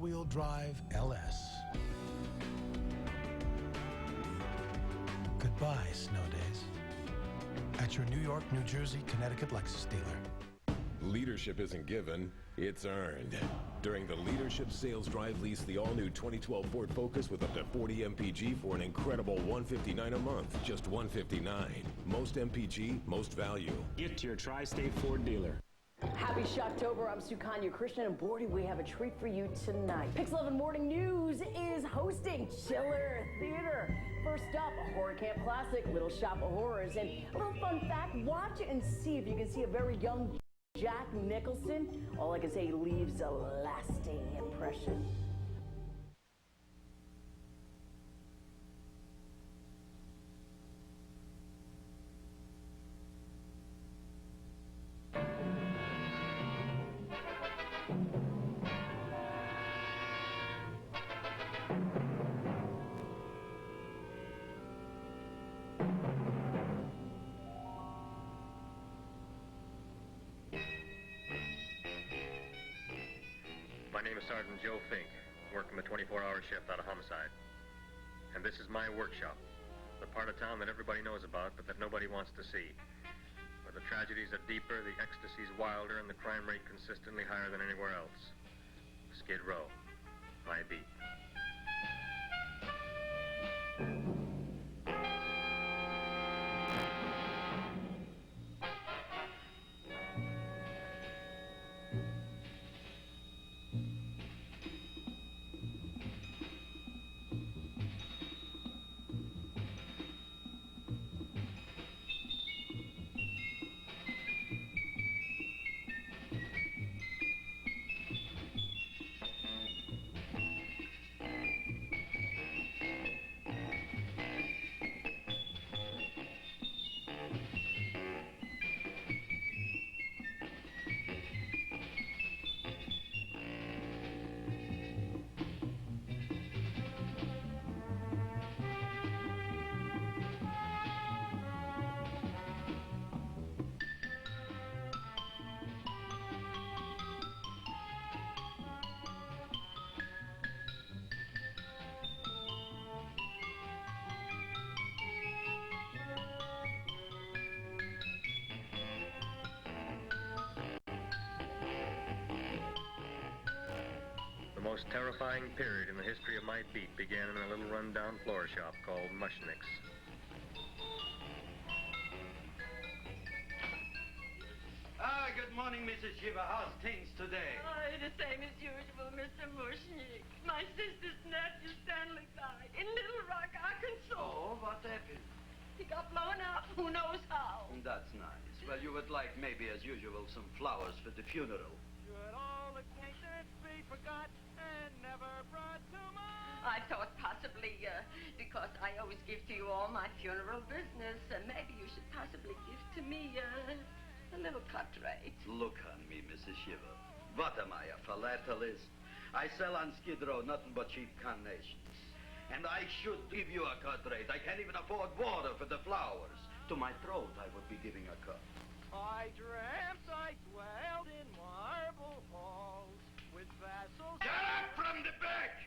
all-wheel drive LS. Goodbye, snow days. At your New York, New Jersey, Connecticut Lexus dealer. Leadership isn't given, it's earned. During the Leadership Sales Drive, lease the all-new 2012 Ford Focus with up to 40 MPG for an incredible $159 a month. Just $159. Most MPG, most value. Get to your Tri-State Ford dealer. Happy Shocktober. I'm Sukanya Krishnan, and Bordy, we have a treat for you tonight. Pix 11 Morning News is hosting Chiller Theater. First up, a horror camp classic, Little Shop of Horrors. And a little fun fact, watch and see if you can see a very young Jack Nicholson. All I can say, he leaves a lasting impression. My name is Sergeant Joe Fink, working the 24-hour shift out of homicide. And this is my workshop, the part of town that everybody knows about, but that nobody wants to see. Where the tragedies are deeper, the ecstasy's wilder, and the crime rate consistently higher than anywhere else. Skid Row, my beat. The most terrifying period in the history of my beat began in a little rundown floor shop called Mushnick's. Good morning, Mrs. Shiva. How's things today? The same as usual, Mr. Mushnick. My sister's nephew Stanley died in Little Rock, Arkansas. Oh, what happened? He got blown up, who knows how. That's nice. Well, you would like, maybe as usual, some flowers for the funeral. Should all acquaintance be forgot and never brought to mind? I thought possibly, because I always give to you all my funeral business, maybe you should possibly give to me, a little cut rate. Look on me, Mrs. Shiva. What am I, a philatelist? I sell on Skid Row nothing but cheap carnations. And I should give you a cut rate. I can't even afford water for the flowers. To my throat, I would be giving a cut. I dreamt I dwelled in marble halls with vassals. Get up from the back!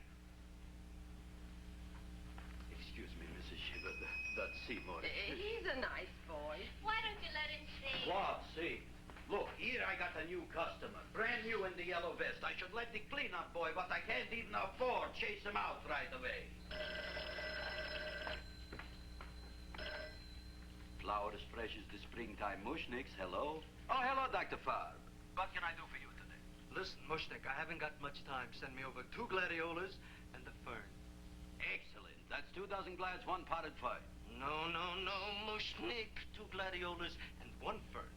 Excuse me, Mrs. Shiva, that's Seymour. He's a nice boy. Why don't you let him see? What, see? Look, here I got a new customer, brand new in the yellow vest. I should let the cleanup boy, but I can't even afford chase him out right away. Flower as fresh as the springtime Mushnicks, hello? Oh, hello, Dr. Farb. What can I do for you today? Listen, Mushnick, I haven't got much time. Send me over 2 gladiolas and the fern. Excellent. That's 2 dozen glads, 1 potted fern. No, Mushnick. 2 gladiolas and 1 fern.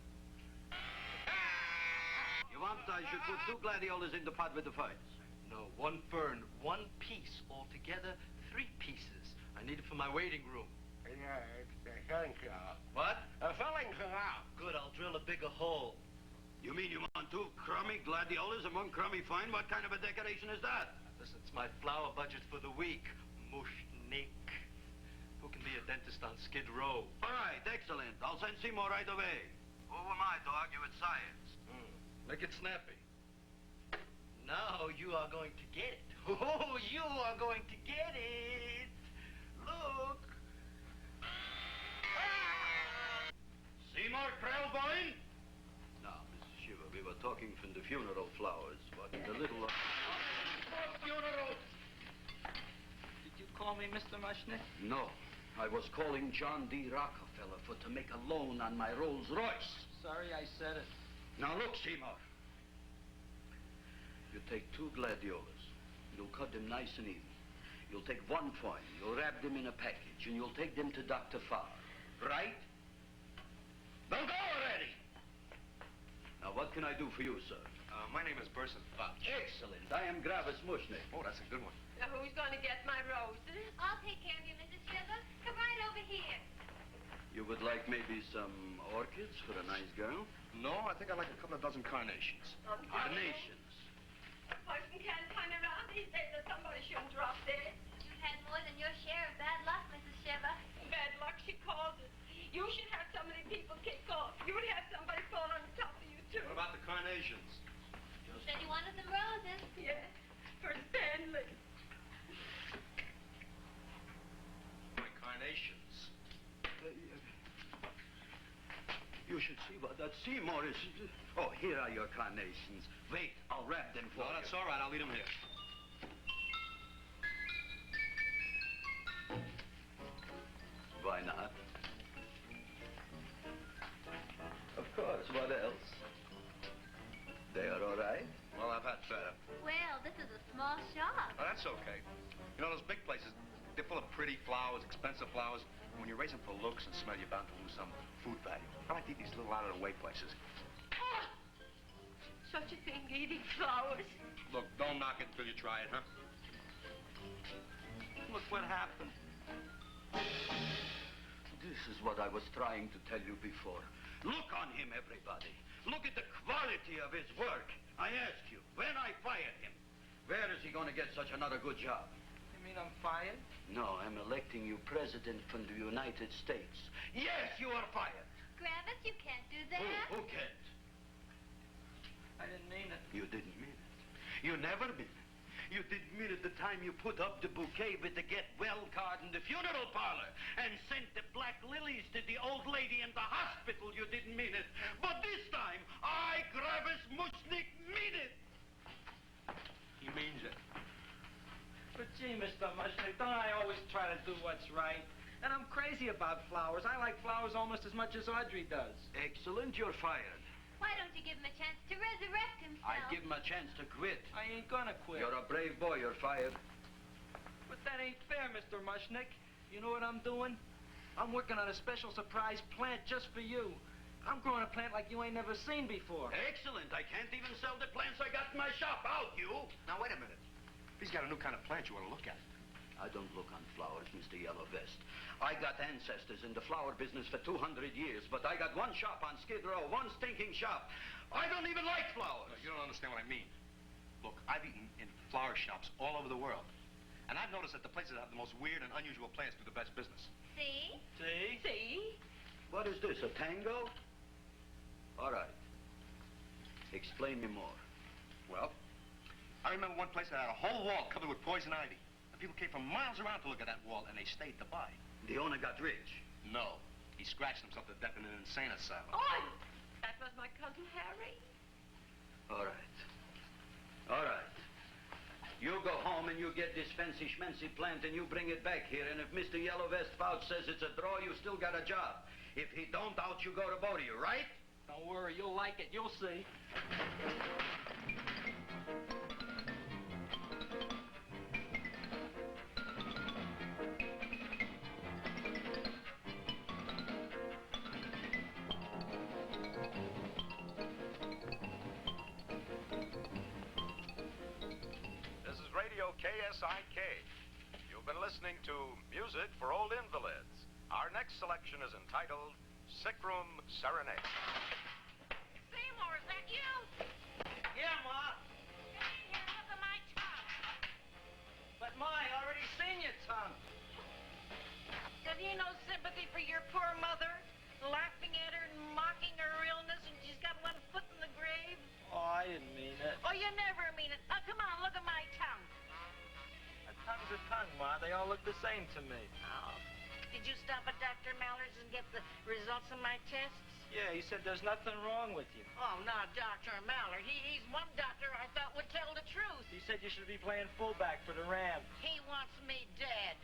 You want I should put 2 gladiolas in the pot with the ferns? No, 1 fern, 1 piece. Altogether, 3 pieces. I need it for my waiting room. What? Good, I'll drill a bigger hole. You mean you want 2 crummy gladiolas and 1 crummy fern? What kind of a decoration is that? Listen, it's my flower budget for the week. Mushnick. Who can be a dentist on Skid Row? All right, excellent. I'll send Seymour right away. Who am I to argue with science? Make it snappy. Now you are going to get it. Oh, you are going to get it. Look. Seymour Krellbein? Now, Mrs. Shiver, we were talking from the funeral flowers, but the little... funeral! Did you call me Mr. Mushnick? No, I was calling John D. Rockefeller to make a loan on my Rolls Royce. Sorry I said it. Now look, Seymour. You take 2 gladiolas. You'll cut them nice and even. You'll take 1 coin. You'll wrap them in a package, and you'll take them to Dr. Farr. Right? Now go already! Now, what can I do for you, sir? My name is Burson Fox. Excellent. I am Gravis Mushnick. Oh, that's a good one. Now, who's going to get my roses? I'll take care of you, Mrs. Shiver. Come right over here. You would like maybe some orchids for a nice girl? No, I think I'd like a couple of dozen carnations. Carnations. A person can't turn around these days that somebody shouldn't drop dead. You've had more than your share of bad luck, Mrs. Shiver. Bad luck, she calls it. You should have so many people kick off. You would have somebody fall on top of you, too. What about the carnations? You said you wanted some roses. Yes, for Stanley. My carnations. You should see what that Seymour is. Oh, here are your carnations. Wait, I'll wrap them for No, you. that's all right. I'll leave them here. Why not? Of course, what else? They are all right? Well, I've had better. Well, this is a small shop. Oh, that's okay. You know, those big places, they're full of pretty flowers, expensive flowers. When you raise them for looks and smell, you're bound to lose some food value. I like to eat these little out-of-the-way places. Oh, such a thing, eating flowers. Look, don't knock it until you try it, huh? Look what happened. This is what I was trying to tell you before. Look on him, everybody. Look at the quality of his work. I ask you, when I fired him, where is he going to get such another good job? You mean I'm fired? No, I'm electing you president from the United States. Yes, you are fired. Gravis, you can't do that. Who can't? I didn't mean it. You didn't mean it. You never mean it. You didn't mean it the time you put up the bouquet with the get well card in the funeral parlor and sent the black lilies to the old lady in the hospital. You didn't mean it. But this time, I, Gravis Mushnick, mean it. He means it. But gee, Mr. Mushnick, don't I always try to do what's right? And I'm crazy about flowers. I like flowers almost as much as Audrey does. Excellent, you're fired. Why don't you give him a chance to resurrect himself? I give him a chance to quit. I ain't gonna quit. You're a brave boy, you're fired. But that ain't fair, Mr. Mushnick. You know what I'm doing? I'm working on a special surprise plant just for you. I'm growing a plant like you ain't never seen before. Excellent. I can't even sell the plants I got in my shop. Out, you. Now, wait a minute. If he's got a new kind of plant, you want to look at it. I don't look on flowers, Mr. Yellow Vest. I got ancestors in the flower business for 200 years, but I got one shop on Skid Row, one stinking shop. I don't even like flowers. No, you don't understand what I mean. Look, I've eaten in flower shops all over the world. And I've noticed that the places that have the most weird and unusual plants do the best business. See? See? See? What is this, a tango? All right. Explain me more. Well, I remember one place that had a whole wall covered with poison ivy. And people came from miles around to look at that wall, and they stayed to buy. The owner got rich. No. He scratched himself to death in an insane asylum. Oh, that was my cousin Harry. All right. All right. You go home and you get this fancy schmancy plant and you bring it back here. And if Mr. Yellow Vest Fouch says it's a draw, you still got a job. If he don't, out you go to Bodie, right? Don't worry, you'll like it. You'll see. This is Radio KSIK. You've been listening to Music for Old Invalids. Our next selection is entitled Sick Room Serenade. Seymour, is that you? Yeah, Ma. Here, look at my tongue. But Ma, I already seen your tongue. Have you no sympathy for your poor mother? Laughing at her and mocking her illness, and she's got one foot in the grave? Oh, I didn't mean it. Oh, you never mean it. Oh, come on, look at my tongue. A tongue's a tongue, Ma. They all look the same to me. Oh. Did you stop at Dr. Mallard's and get the results of my tests? Yeah, he said there's nothing wrong with you. Oh, not Dr. Mallard. He's one doctor I thought would tell the truth. He said you should be playing fullback for the Rams. He wants me dead.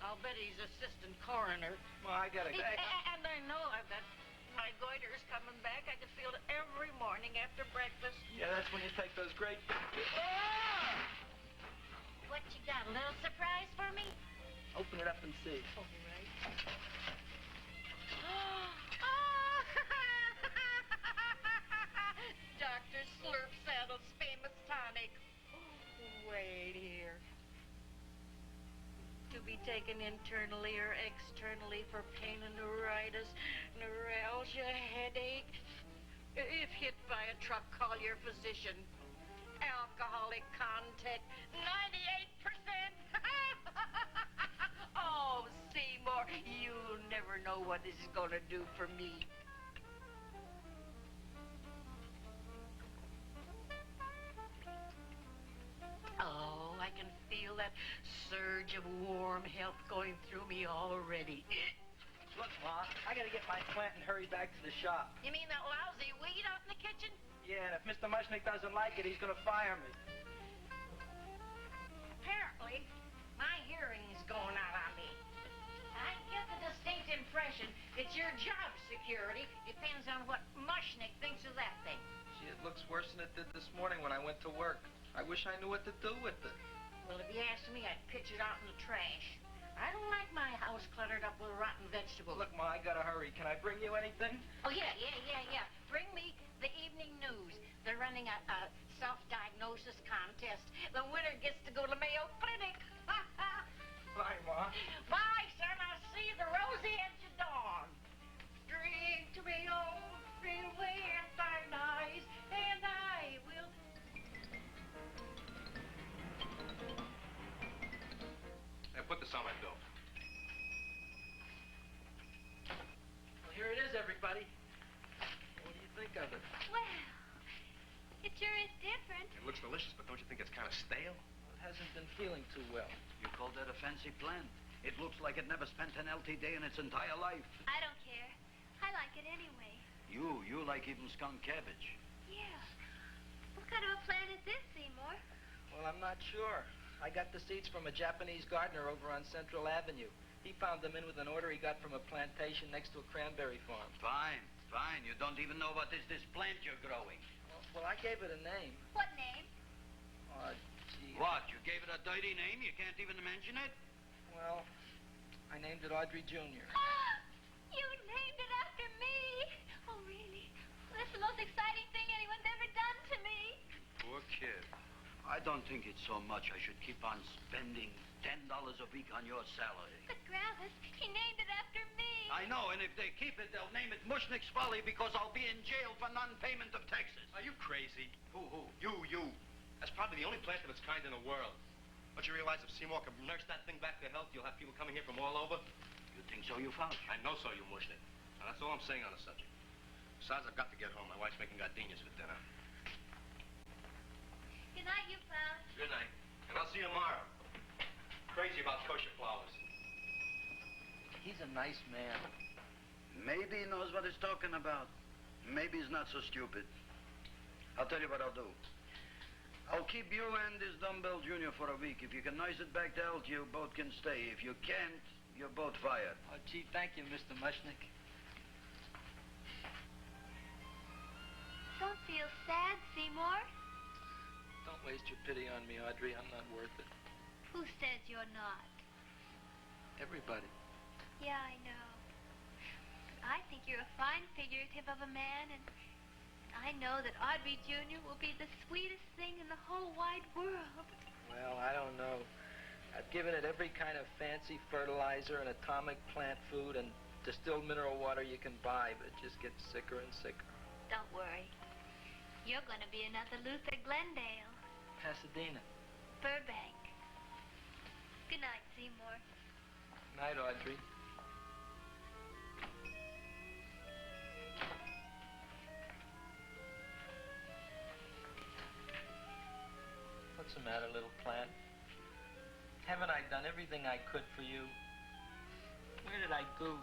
I'll bet he's assistant coroner. Ma, I gotta go. And I know that my goiter's coming back. I can feel it every morning after breakfast. Yeah, that's when you take those great... What you got, a little surprise for me? Open it up and see. All right. Dr. Slurp Saddle's famous tonic. Wait here. To be taken internally or externally for pain and neuritis, neuralgia, headache. If hit by a truck, call your physician. Alcoholic content, 98%. Oh, Seymour, you'll never know what this is going to do for me. Oh, I can feel that surge of warm health going through me already. Look, Ma, I gotta get my plant and hurry back to the shop. You mean that lousy weed out in the kitchen? Yeah, and if Mr. Mushnick doesn't like it, he's gonna fire me. Apparently, my hearing's going out on me. I get the distinct impression it's your job security. Depends on what Mushnick thinks of that thing. Gee, it looks worse than it did this morning when I went to work. I wish I knew what to do with it. Well, if you asked me, I'd pitch it out in the trash. I don't like my house cluttered up with rotten vegetables. Look, Ma, I gotta hurry. Can I bring you anything? Oh, yeah. Bring me the evening news. They're running a self-diagnosis contest. The winner gets to go to Mayo Clinic. Bye, Ma. Bye, son. I'll see you the rosy edge of dawn. Drink to me, oh, feel away at thine eyes, and I will... Hey, put this on my bill. Well, here it is, everybody. What do you think of it? Well, it sure is different. It looks delicious, but don't you think it's kind of stale? It hasn't been feeling too well. You call that a fancy plant? It looks like it never spent an LT day in its entire life. I don't care. I like it anyway. You like even skunk cabbage. Yeah. What kind of a plant is this, Seymour? Well, I'm not sure. I got the seeds from a Japanese gardener over on Central Avenue. He found them in with an order he got from a plantation next to a cranberry farm. Fine. You don't even know what is this plant you're growing. Well, I gave it a name. What name? Oh, gee. What? You gave it a dirty name? You can't even mention it? Well, I named it Audrey Jr. You named it after me. Oh, really? Well, that's the most exciting thing anyone's ever done to me. Poor kid. I don't think it's so much I should keep on spending $10 a week on your salary. But, Gravis, he named it after me. I know, and if they keep it, they'll name it Mushnick's Folly because I'll be in jail for non-payment of taxes. Are you crazy? Who? You. That's probably the only plant of its kind in the world. Don't you realize if Seymour can nurse that thing back to health, you'll have people coming here from all over? You think so, you found? I know so, you Mushnick. Now, that's all I'm saying on the subject. Besides, I've got to get home. My wife's making gardenias for dinner. Good night, you found. Good night. And I'll see you tomorrow. Crazy about kosher flowers. He's a nice man. Maybe he knows what he's talking about. Maybe he's not so stupid. I'll tell you what I'll do. I'll keep you and this dumbbell junior for a week. If you can nurse it back to health, you both can stay. If you can't, you're both fired. Oh, gee, thank you, Mr. Mushnick. Don't feel sad, Seymour. Don't waste your pity on me, Audrey. I'm not worth it. Who says you're not? Everybody. Yeah, I know. I think you're a fine figurative of a man, and I know that Audrey Jr. will be the sweetest thing in the whole wide world. Well, I don't know. I've given it every kind of fancy fertilizer and atomic plant food and distilled mineral water you can buy, but it just gets sicker and sicker. Don't worry. You're going to be another Luther Glendale. Pasadena. Burbank. Good night, Seymour. Night, Audrey. What's the matter, little plant? Haven't I done everything I could for you? Where did I goof?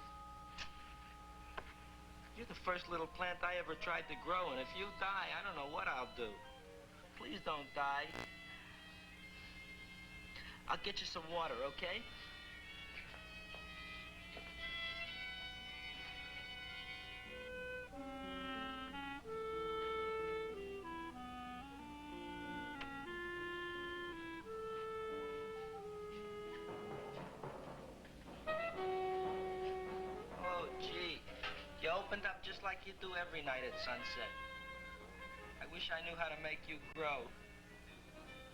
You're the first little plant I ever tried to grow, and if you die, I don't know what I'll do. Please don't die. I'll get you some water, okay? Oh, gee. You opened up just like you do every night at sunset. I wish I knew how to make you grow.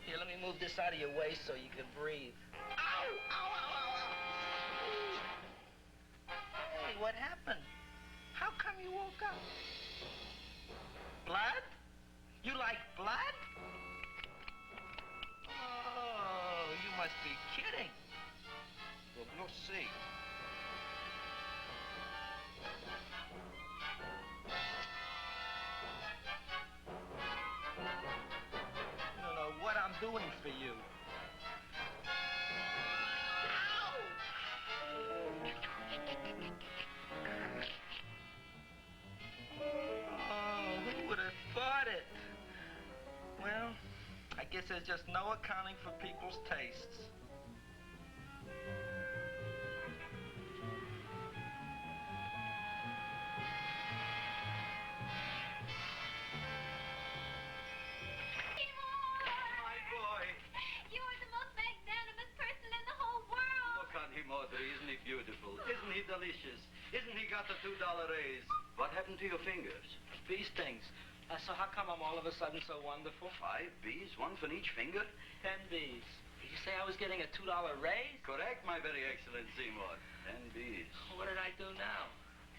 Here, let me move this out of your way so you can breathe. Ow! Ow, ow, ow, ow! Hey, what happened? How come you woke up? Blood? You like blood? Oh, you must be kidding. Well, no see. I don't know what I'm doing for you. Oh, who would have thought it? Well, I guess there's just no accounting for people's tastes. My boy. You're the most magnanimous person in the whole world. Look on him, Audrey. Isn't he beautiful? Isn't he delicious? Isn't he got the $2 raise? What happened to your fingers? Bee stings. So how come I'm all of a sudden so wonderful? 5 bees, one for each finger? 10 bees. Did you say I was getting a $2 raise? Correct, my very excellent Seymour. 10 bees. What did I do now?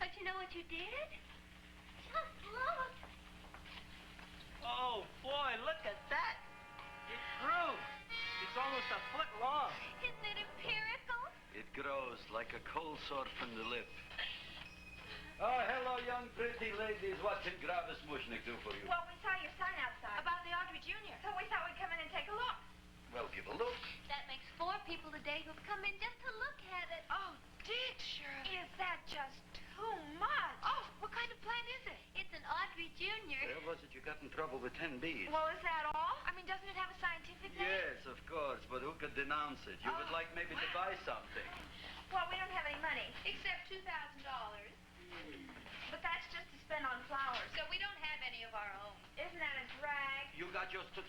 Don't you know what you did? Just look. Oh, boy, look at that. It grew. It's almost a foot long. Isn't it empirical? It grows like a cold sore from the lip. Oh, hello, young pretty ladies. What can Gravis Mushnick do for you? Well, we saw your sign outside about the Audrey Jr., so we thought we'd come in and take a look. Well, give a look. That makes 4 people today who've come in just to look at it. Oh, Dick, sure. Is that just too much? Oh, what kind of plant is it? It's an Audrey Jr. Where was it you got in trouble with 10 bees? Well, is that all? I mean, doesn't it have a scientific name? Yes, of course, but who could denounce it? You would like maybe to buy something. Well, we don't have any money, except $2,000. But that's just to spend on flowers. So we don't have any of our own. Isn't that a drag? You got just $2,000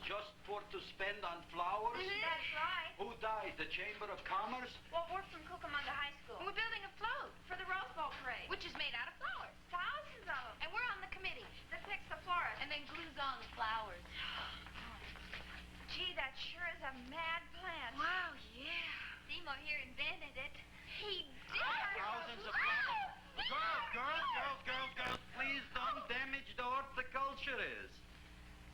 just for to spend on flowers? That's right. Who died? The Chamber of Commerce? Well, we're from Cucamonga High School. And we're building a float for the Rose Bowl parade. Which is made out of flowers. Thousands of them. And we're on the committee that picks the florists. And then glues on the flowers. Gee, that sure is a mad plant. Wow, yeah. Seymour here invented it. He did. Thousands of flowers. Girls, please don't damage the horticulturist.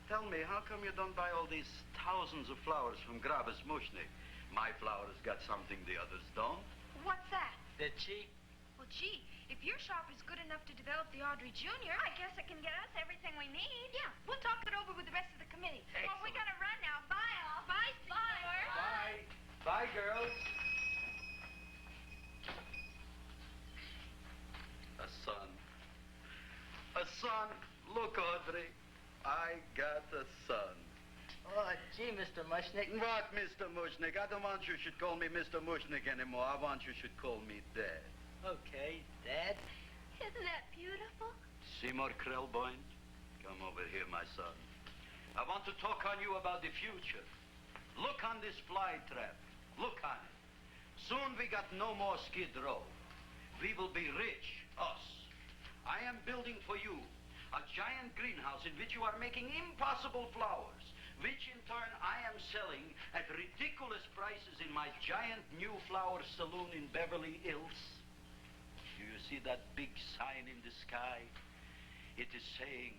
Tell me, how come you don't buy all these thousands of flowers from Gravis Mushnick? My flowers got something the others don't. What's that? They're cheap. Well, gee, if your shop is good enough to develop the Audrey Jr., I guess it can get us everything we need. Yeah, we'll talk it over with the rest of the committee. Excellent. Well, we gotta run now. Bye, all. Bye, Seymour. Bye. Bye, girls. A son. A son. Look, Audrey. I got a son. Oh, gee, Mr. Mushnick. What, Mr. Mushnick? I don't want you should call me Mr. Mushnick anymore. I want you should call me Dad. Okay, Dad. Isn't that beautiful? Seymour Krellboyne, come over here, my son. I want to talk on you about the future. Look on this fly trap. Look on it. Soon we got no more Skid Row. We will be rich, us. I am building for you a giant greenhouse in which you are making impossible flowers, which in turn I am selling at ridiculous prices in my giant new flower saloon in Beverly Hills. Do you see that big sign in the sky? It is saying,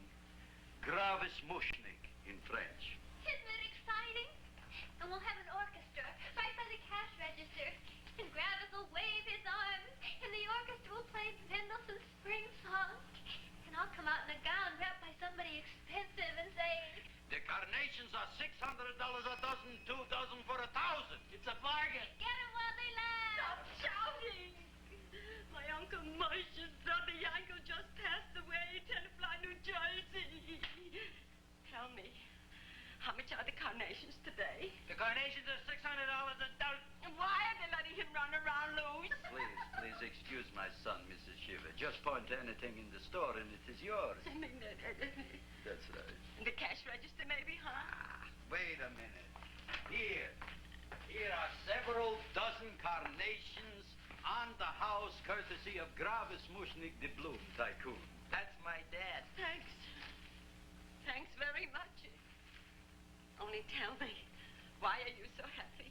Gravis Mushnick in French. Isn't it exciting? And we'll have an orchestra right by the cash register. And Gravis will wave his arms. And the orchestra will play Mendelssohn's Spring Song. And I'll come out in a gown wrapped by somebody expensive and say, The carnations are $600 a dozen, 2 dozen for $1,000. It's a bargain. Get it while they last. Stop shouting! My Uncle Moshe's brother Yanko just passed away, Tenafly, New Jersey. Tell me, how much are the carnations today? The carnations are $600 a dozen. Why are they letting him run around loose? Please excuse my son, Mrs. Shiver. Just point to anything in the store and it is yours. That's right. The cash register, maybe, huh? Wait a minute. Here are several dozen carnations on the house courtesy of Gravis Mushnik, the Bloom Tycoon. That's my dad. Thanks. Thanks very much. Only tell me, why are you so happy?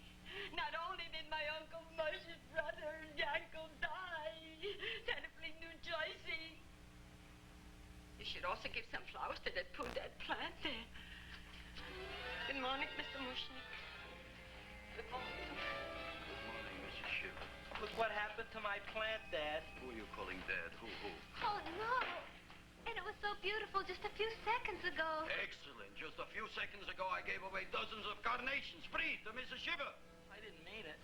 Not only did my Uncle Moshe's brother Yanko die, Tenafly, New Jersey. You should also give some flowers to that poor dead plant there. Good morning, Mr. Mushnik. Good morning. Good morning, Mrs. Shiver. Look what happened to my plant, Dad. Who are you calling Dad? Who? Oh, no. And it was so beautiful just a few seconds ago. Excellent. Just a few seconds ago, I gave away dozens of carnations free to Mrs. Shiver. I didn't mean it.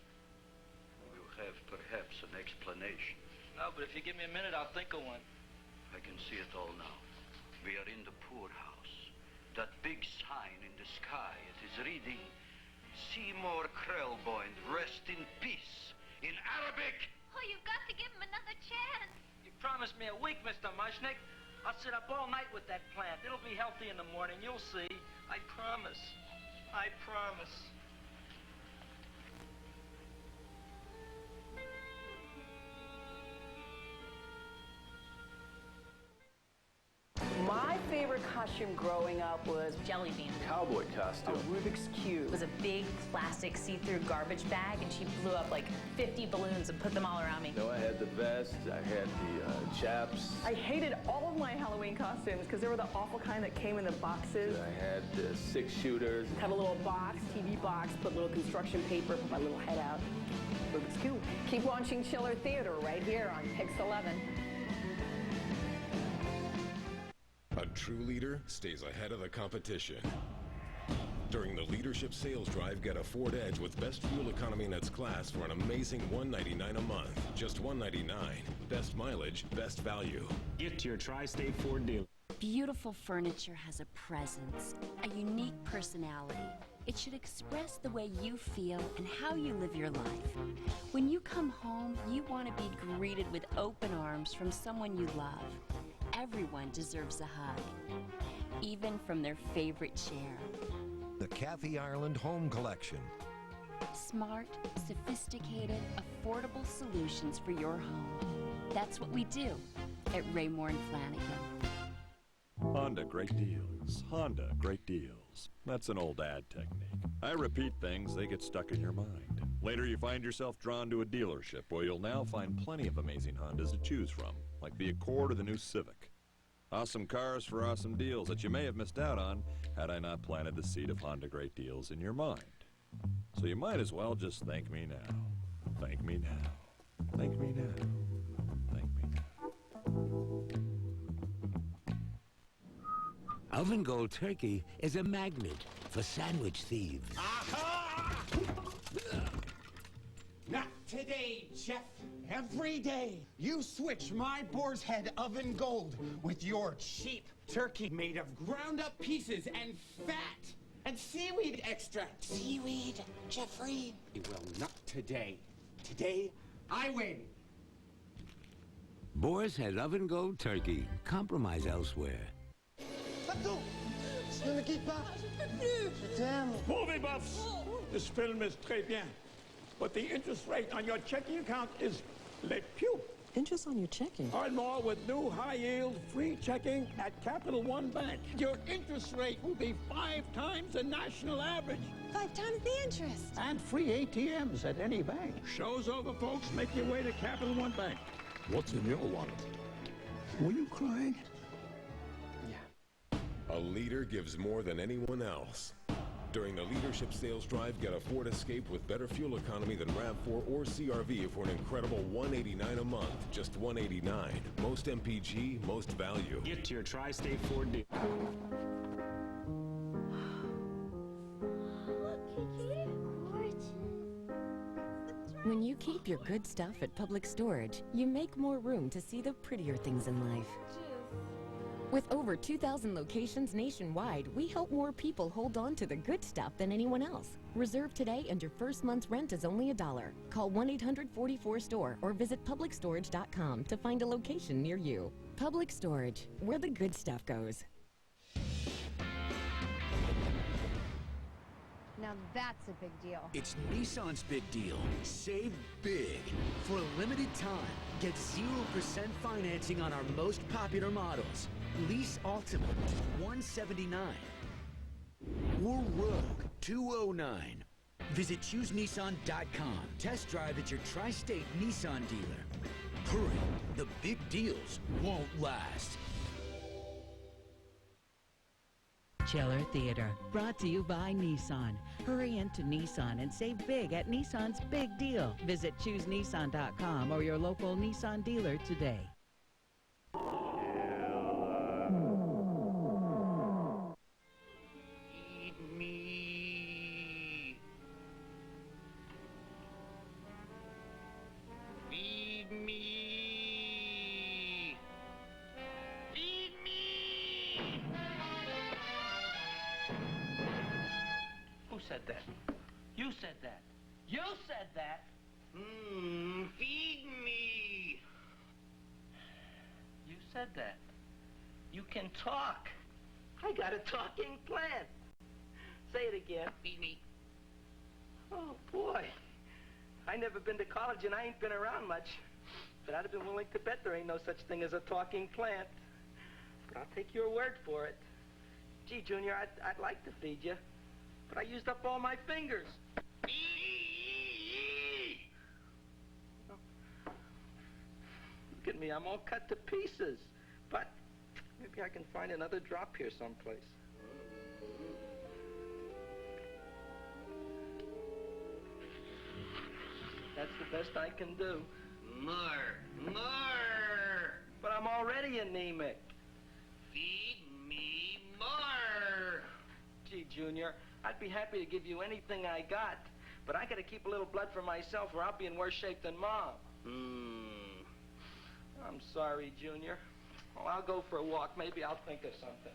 You have perhaps an explanation. No, but if you give me a minute, I'll think of one. I can see it all now. We are in the poorhouse. That big sign in the sky, it is reading, Seymour Krelboyne, rest in peace, in Arabic. Oh, you've got to give him another chance. You promised me a week, Mr. Mushnik. I'll sit up all night with that plant. It'll be healthy in the morning. You'll see. I promise. I promise. My favorite costume growing up was Jelly bean. Cowboy a costume. Rubik's Cube. It was a big plastic see-through garbage bag, and she blew up like 50 balloons and put them all around me. No, I had the vest, I had the chaps. I hated all of my Halloween costumes because they were the awful kind that came in the boxes. I had 6 shooters. Have a little box, TV box, put little construction paper, put my little head out. Rubik's Cube. Keep watching Chiller Theater right here on Pix 11. A true leader stays ahead of the competition. During the Leadership Sales Drive, get a Ford Edge with best fuel economy in its class for an amazing $199 a month. Just $199. Best mileage, best value. Get to your Tri-State Ford dealer. Beautiful furniture has a presence, a unique personality. It should express the way you feel and how you live your life. When you come home, you want to be greeted with open arms from someone you love. Everyone deserves a hug, even from their favorite chair. The Kathy Ireland Home Collection. Smart, sophisticated, affordable solutions for your home. That's what we do at Raymore & Flanagan. Honda, great deals. Honda, great deals. That's an old ad technique. I repeat things, they get stuck in your mind. Later you find yourself drawn to a dealership where you'll now find plenty of amazing Hondas to choose from, like the Accord or the new Civic. Awesome cars for awesome deals that you may have missed out on had I not planted the seed of Honda great deals in your mind. So you might as well just thank me now. Thank me now. Thank me now. Thank me now. Oven Gold Turkey is a magnet for sandwich thieves. Aha! Not today, Chef. Every day, you switch my boar's head oven gold with your cheap turkey made of ground-up pieces and fat and seaweed extract. Seaweed, Jeffrey. Well, not today. Today, I win. Boar's Head Oven Gold Turkey. Compromise elsewhere. Attends! Je ne quitte pas! Je t'aime! Movie buffs! This film is très bien, but the interest rate on your checking account is le pew. Interest on your checking? Earn more with new high-yield free checking at Capital One Bank. Your interest rate will be 5 times the national average. 5 times the interest. And free ATMs at any bank. Show's over, folks. Make your way to Capital One Bank. What's in your wallet? Were you crying? A leader gives more than anyone else. During the Leadership Sales Drive, get a Ford Escape with better fuel economy than RAV4 or CRV for an incredible $189 a month. Just $189. Most MPG, most value. Get to your Tri-State Ford dealer. keep your good stuff at Public Storage, you make more room to see the prettier things in life. With over 2,000 locations nationwide, we help more people hold on to the good stuff than anyone else. Reserve today and your first month's rent is only $1. Call 1-800-44-STORE or visit publicstorage.com to find a location near you. Public Storage, where the good stuff goes. Now that's a big deal. It's Nissan's big deal. Save big. For a limited time, get 0% financing on our most popular models. Lease Ultimate, $179. Or Rogue, $209. Visit ChooseNissan.com. Test drive at your tri-state Nissan dealer. Hurry, the big deals won't last. Chiller Theater, brought to you by Nissan. Hurry into Nissan and save big at Nissan's Big Deal. Visit ChooseNissan.com or your local Nissan dealer today. Feed me. Feed me. Feed me. Who said that? You said that. You said that. Feed me. You said that. You can talk. I got a talking plant. Say it again. Feed me. Oh, boy. I never been to college and I ain't been around much. But I'd have been willing to bet there ain't no such thing as a talking plant. But I'll take your word for it. Gee, Junior, I'd like to feed you. But I used up all my fingers. Look at me, I'm all cut to pieces. But maybe I can find another drop here someplace. That's the best I can do. More. But I'm already anemic. Feed me more. Gee, Junior, I'd be happy to give you anything I got, but I gotta keep a little blood for myself or I'll be in worse shape than Mom. I'm sorry, Junior. Well, I'll go for a walk. Maybe I'll think of something.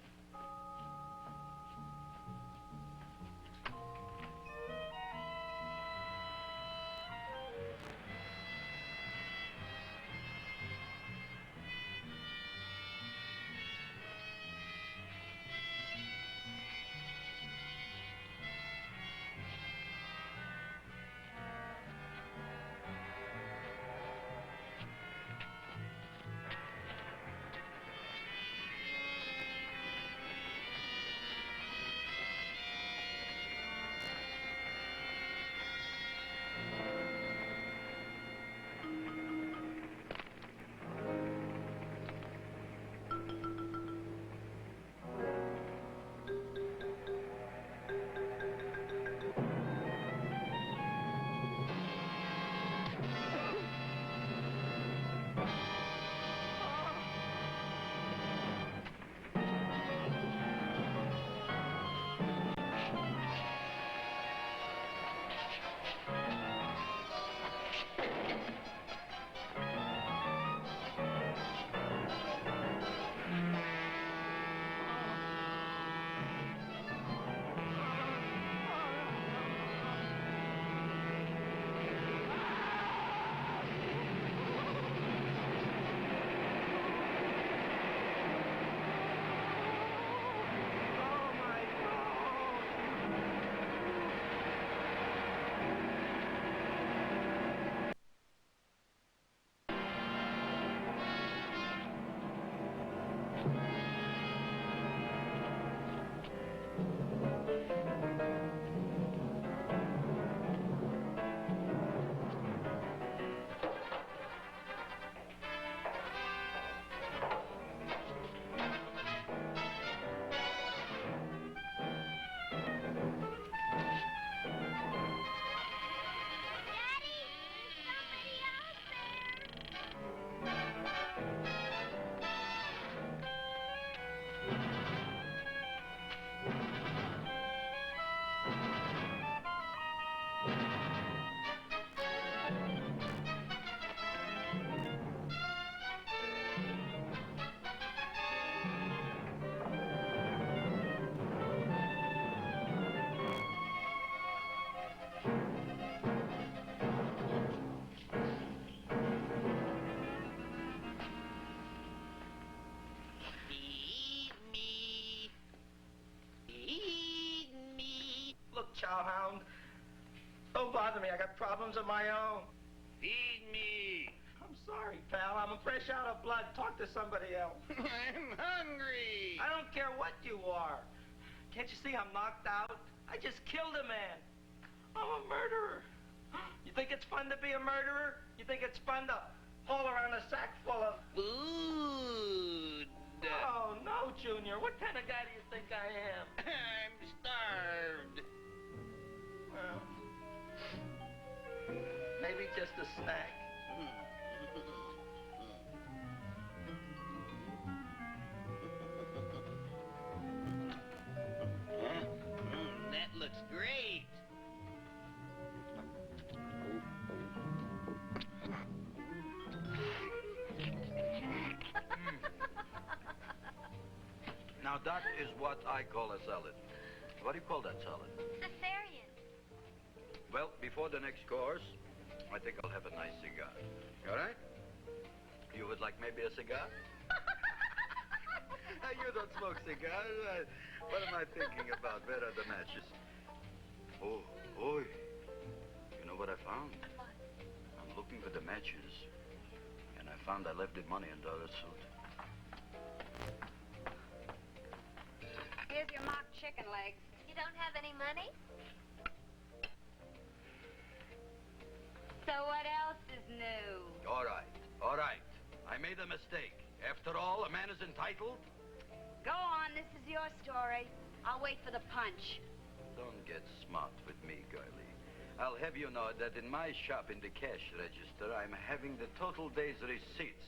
cowhound. Don't bother me. I got problems of my own. Feed me. I'm sorry, pal. I'm fresh out of blood. Talk to somebody else. I'm hungry. I don't care what you are. Can't you see I'm knocked out? I just killed a man. I'm a murderer. You think it's fun to be a murderer? You think it's fun to haul around a sack full of food? Oh, no, Junior. What kind of guy do you think I am? I'm starved. Well, maybe just a snack. That looks great. Now, that is what I call a salad. What do you call that salad? Caesarean. Well, before the next course, I think I'll have a nice cigar. All right? You would like maybe a cigar? You don't smoke cigars. What am I thinking about? Where are the matches? Oh, oi. You know what I found? I'm looking for the matches, and I found I left the money in the other suit. Here's your mock chicken legs. You don't have any money? So what else is new? All right, all right. I made a mistake. After all, a man is entitled. Go on, this is your story. I'll wait for the punch. Don't get smart with me, girlie. I'll have you know that in my shop in the cash register, I'm having the total day's receipts,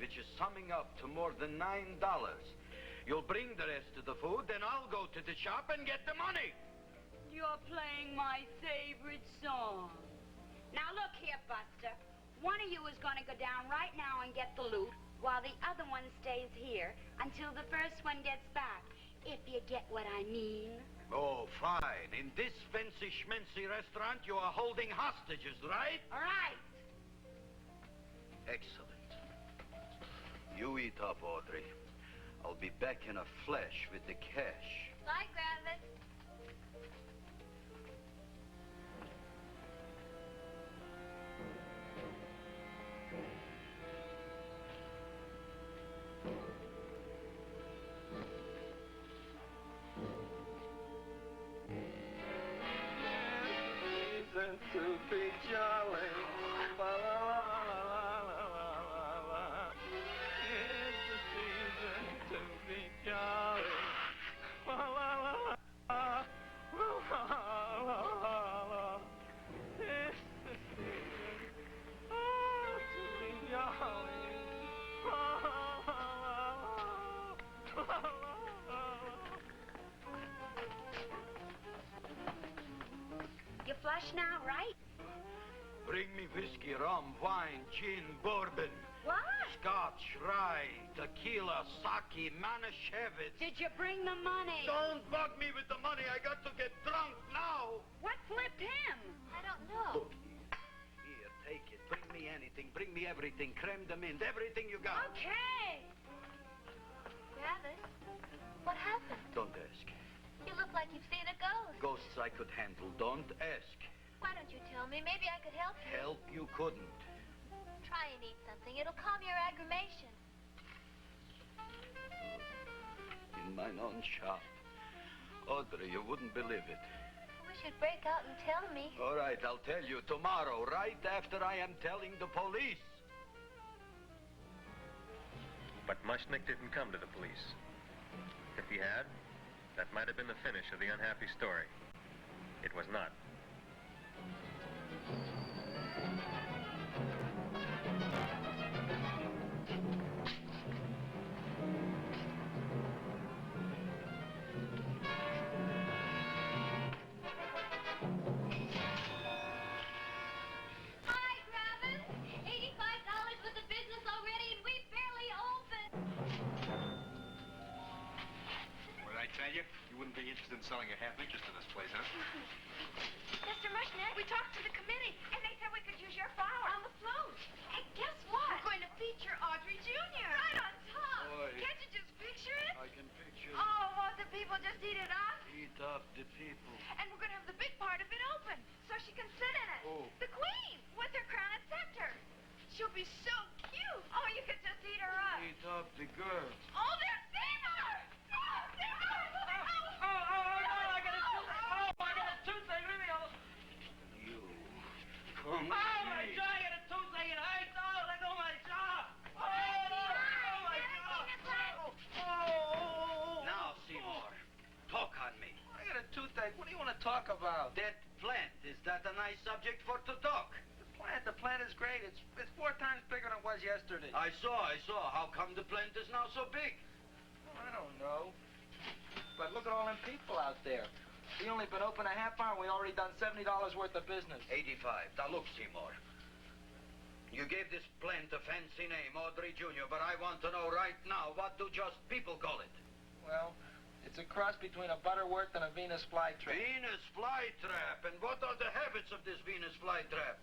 which is summing up to more than $9. You'll bring the rest of the food, then I'll go to the shop and get the money. You're playing my favorite song. Now look here, Buster. One of you is going to go down right now and get the loot, while the other one stays here until the first one gets back, if you get what I mean. Oh, fine. In this fancy schmancy restaurant, you are holding hostages, right? All right. Excellent. You eat up, Audrey. I'll be back in a flash with the cash. Bye, Gravis. Reason to be jolly. La, la, la, la, la, la, la, la. It's the season to be jolly. La, la, la, la, la. La, la, la, la. It's the season to be jolly. La, la, la, la, la, la, la. You flush now, right? Bring me whiskey, rum, wine, gin, bourbon. What? Scotch, rye, tequila, sake, Manischewitz. Did you bring the money? Don't bug me with the money. I got to get drunk now. What flipped him? I don't know. Look, here, take it. Bring me anything. Bring me everything. Creme de mint. Everything you got. Okay. Travis, what happened? Don't ask. You look like you've seen a ghost. Ghosts I could handle. Don't ask. Why don't you tell me? Maybe I could help you. Help you couldn't. Try and eat something. It'll calm your aggravation. In mine own shop. Audrey, you wouldn't believe it. I wish you'd break out and tell me. All right, I'll tell you tomorrow, right after I am telling the police. But Mushnick didn't come to the police. If he had, that might have been the finish of the unhappy story. It was not. Hi, Gravis. $85 worth of business already, and we barely opened. What did I tell you? You wouldn't be interested in selling a half interest in this place, huh? Mr. Mushnick, we talked to the committee, and they said we could use your flower on the float. Hey, guess what? We're going to feature Audrey Jr. Right on top. Boy. Can't you just picture it? I can picture. Oh, won't the people just eat it up? Eat up the people. And we're gonna have the big part of it open, so she can sit in it. Oh. The queen, with her crown and scepter. She'll be so cute. Oh, you could just eat her up. Eat up the girls. Oh, there's Seymour! Oh, Seymour! I got a toothache. Leave me alone. You. Come Oh, my jaw, I got a toothache. It hurts. Oh, let go of my jaw. Now, Seymour, talk on me. I got a toothache. What do you want to talk about? That plant, is that a nice subject for to talk? The plant is great. It's 4 times bigger than it was yesterday. I saw. How come the plant is now so big? Well, I don't know. But look at all them people out there. We only been open a half hour and we already done $70 worth of business. 85. Now look, Seymour. You gave this plant a fancy name, Audrey Jr., but I want to know right now, what do just people call it? Well, it's a cross between a Butterworth and a Venus flytrap. Venus flytrap. And what are the habits of this Venus flytrap?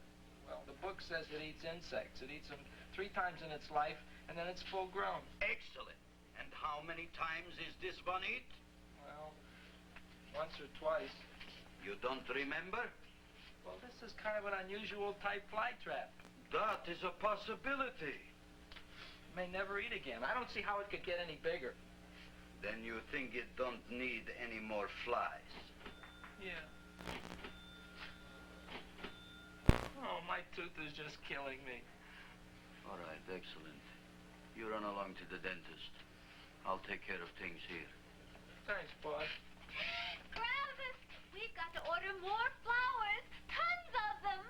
Well, the book says it eats insects. It eats them 3 times in its life, and then it's full grown. Excellent. And how many times is this one eat? Well, once or twice. You don't remember? Well, this is kind of an unusual type flytrap. That is a possibility. It may never eat again. I don't see how it could get any bigger. Then you think it don't need any more flies? Yeah. Oh, my tooth is just killing me. All right, excellent. You run along to the dentist. I'll take care of things here. Thanks, boss. Travis, we've got to order more flowers. Tons of them.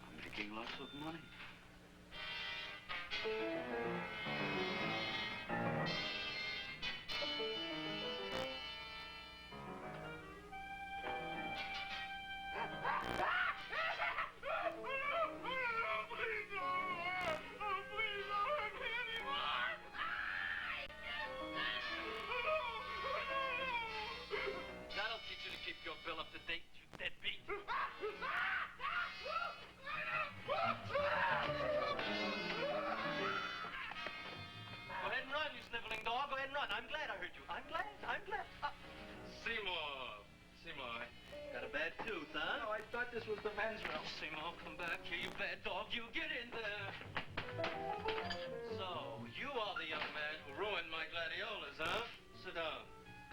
I'm making lots of money. That'll teach you to keep your bill up to date, you deadbeat. Go ahead and run, you sniveling dog. Go ahead and run. I'm glad I heard you. I'm glad. Seymour, got a bad tooth, huh? No, I thought this was the men's room. Seymour, come back here, you bad dog. You get in there. So, you are the young man who ruined my gladiolas, huh? Sit down.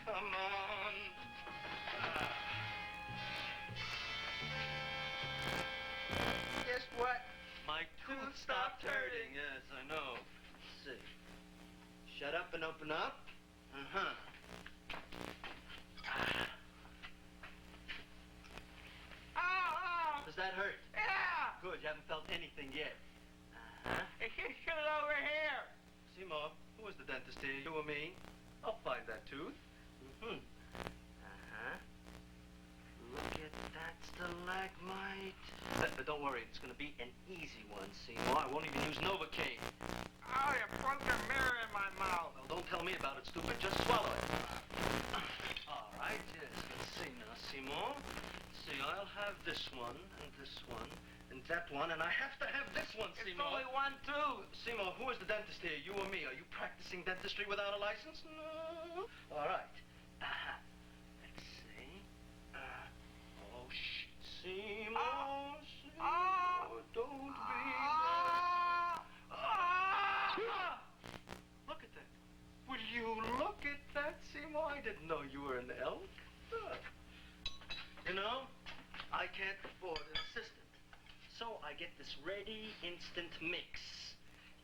Come on. Guess what? My tooth stopped hurting. Yes, I know. Let's see. Shut up and open up. Uh-huh. Does that hurt? Yeah! Good, you haven't felt anything yet. Get it over here. Seymour, who was the dentist here, you or me? I'll find that tooth. Mm-hmm. Uh-huh. Look at that stalagmite. Don't worry, it's going to be an easy one, Seymour. I won't even use Novocaine. Oh, you plugged a mirror in my mouth. Well, don't tell me about it, stupid. Just swallow it. All right, yes. Let's see now, Seymour. Let's see, I'll have this one, and that one, and I have to have this one, It's Seymour. only one tooth. Seymour, who is the dentist here, you or me? Are you practicing dentistry without a license? No. All right. Let's see. Oh, shh. Seymour, Seymour, don't be Look at that. Will you look at that, Seymour? I didn't know you were an elk. You know, I can't afford an assistant. So I get this ready instant mix.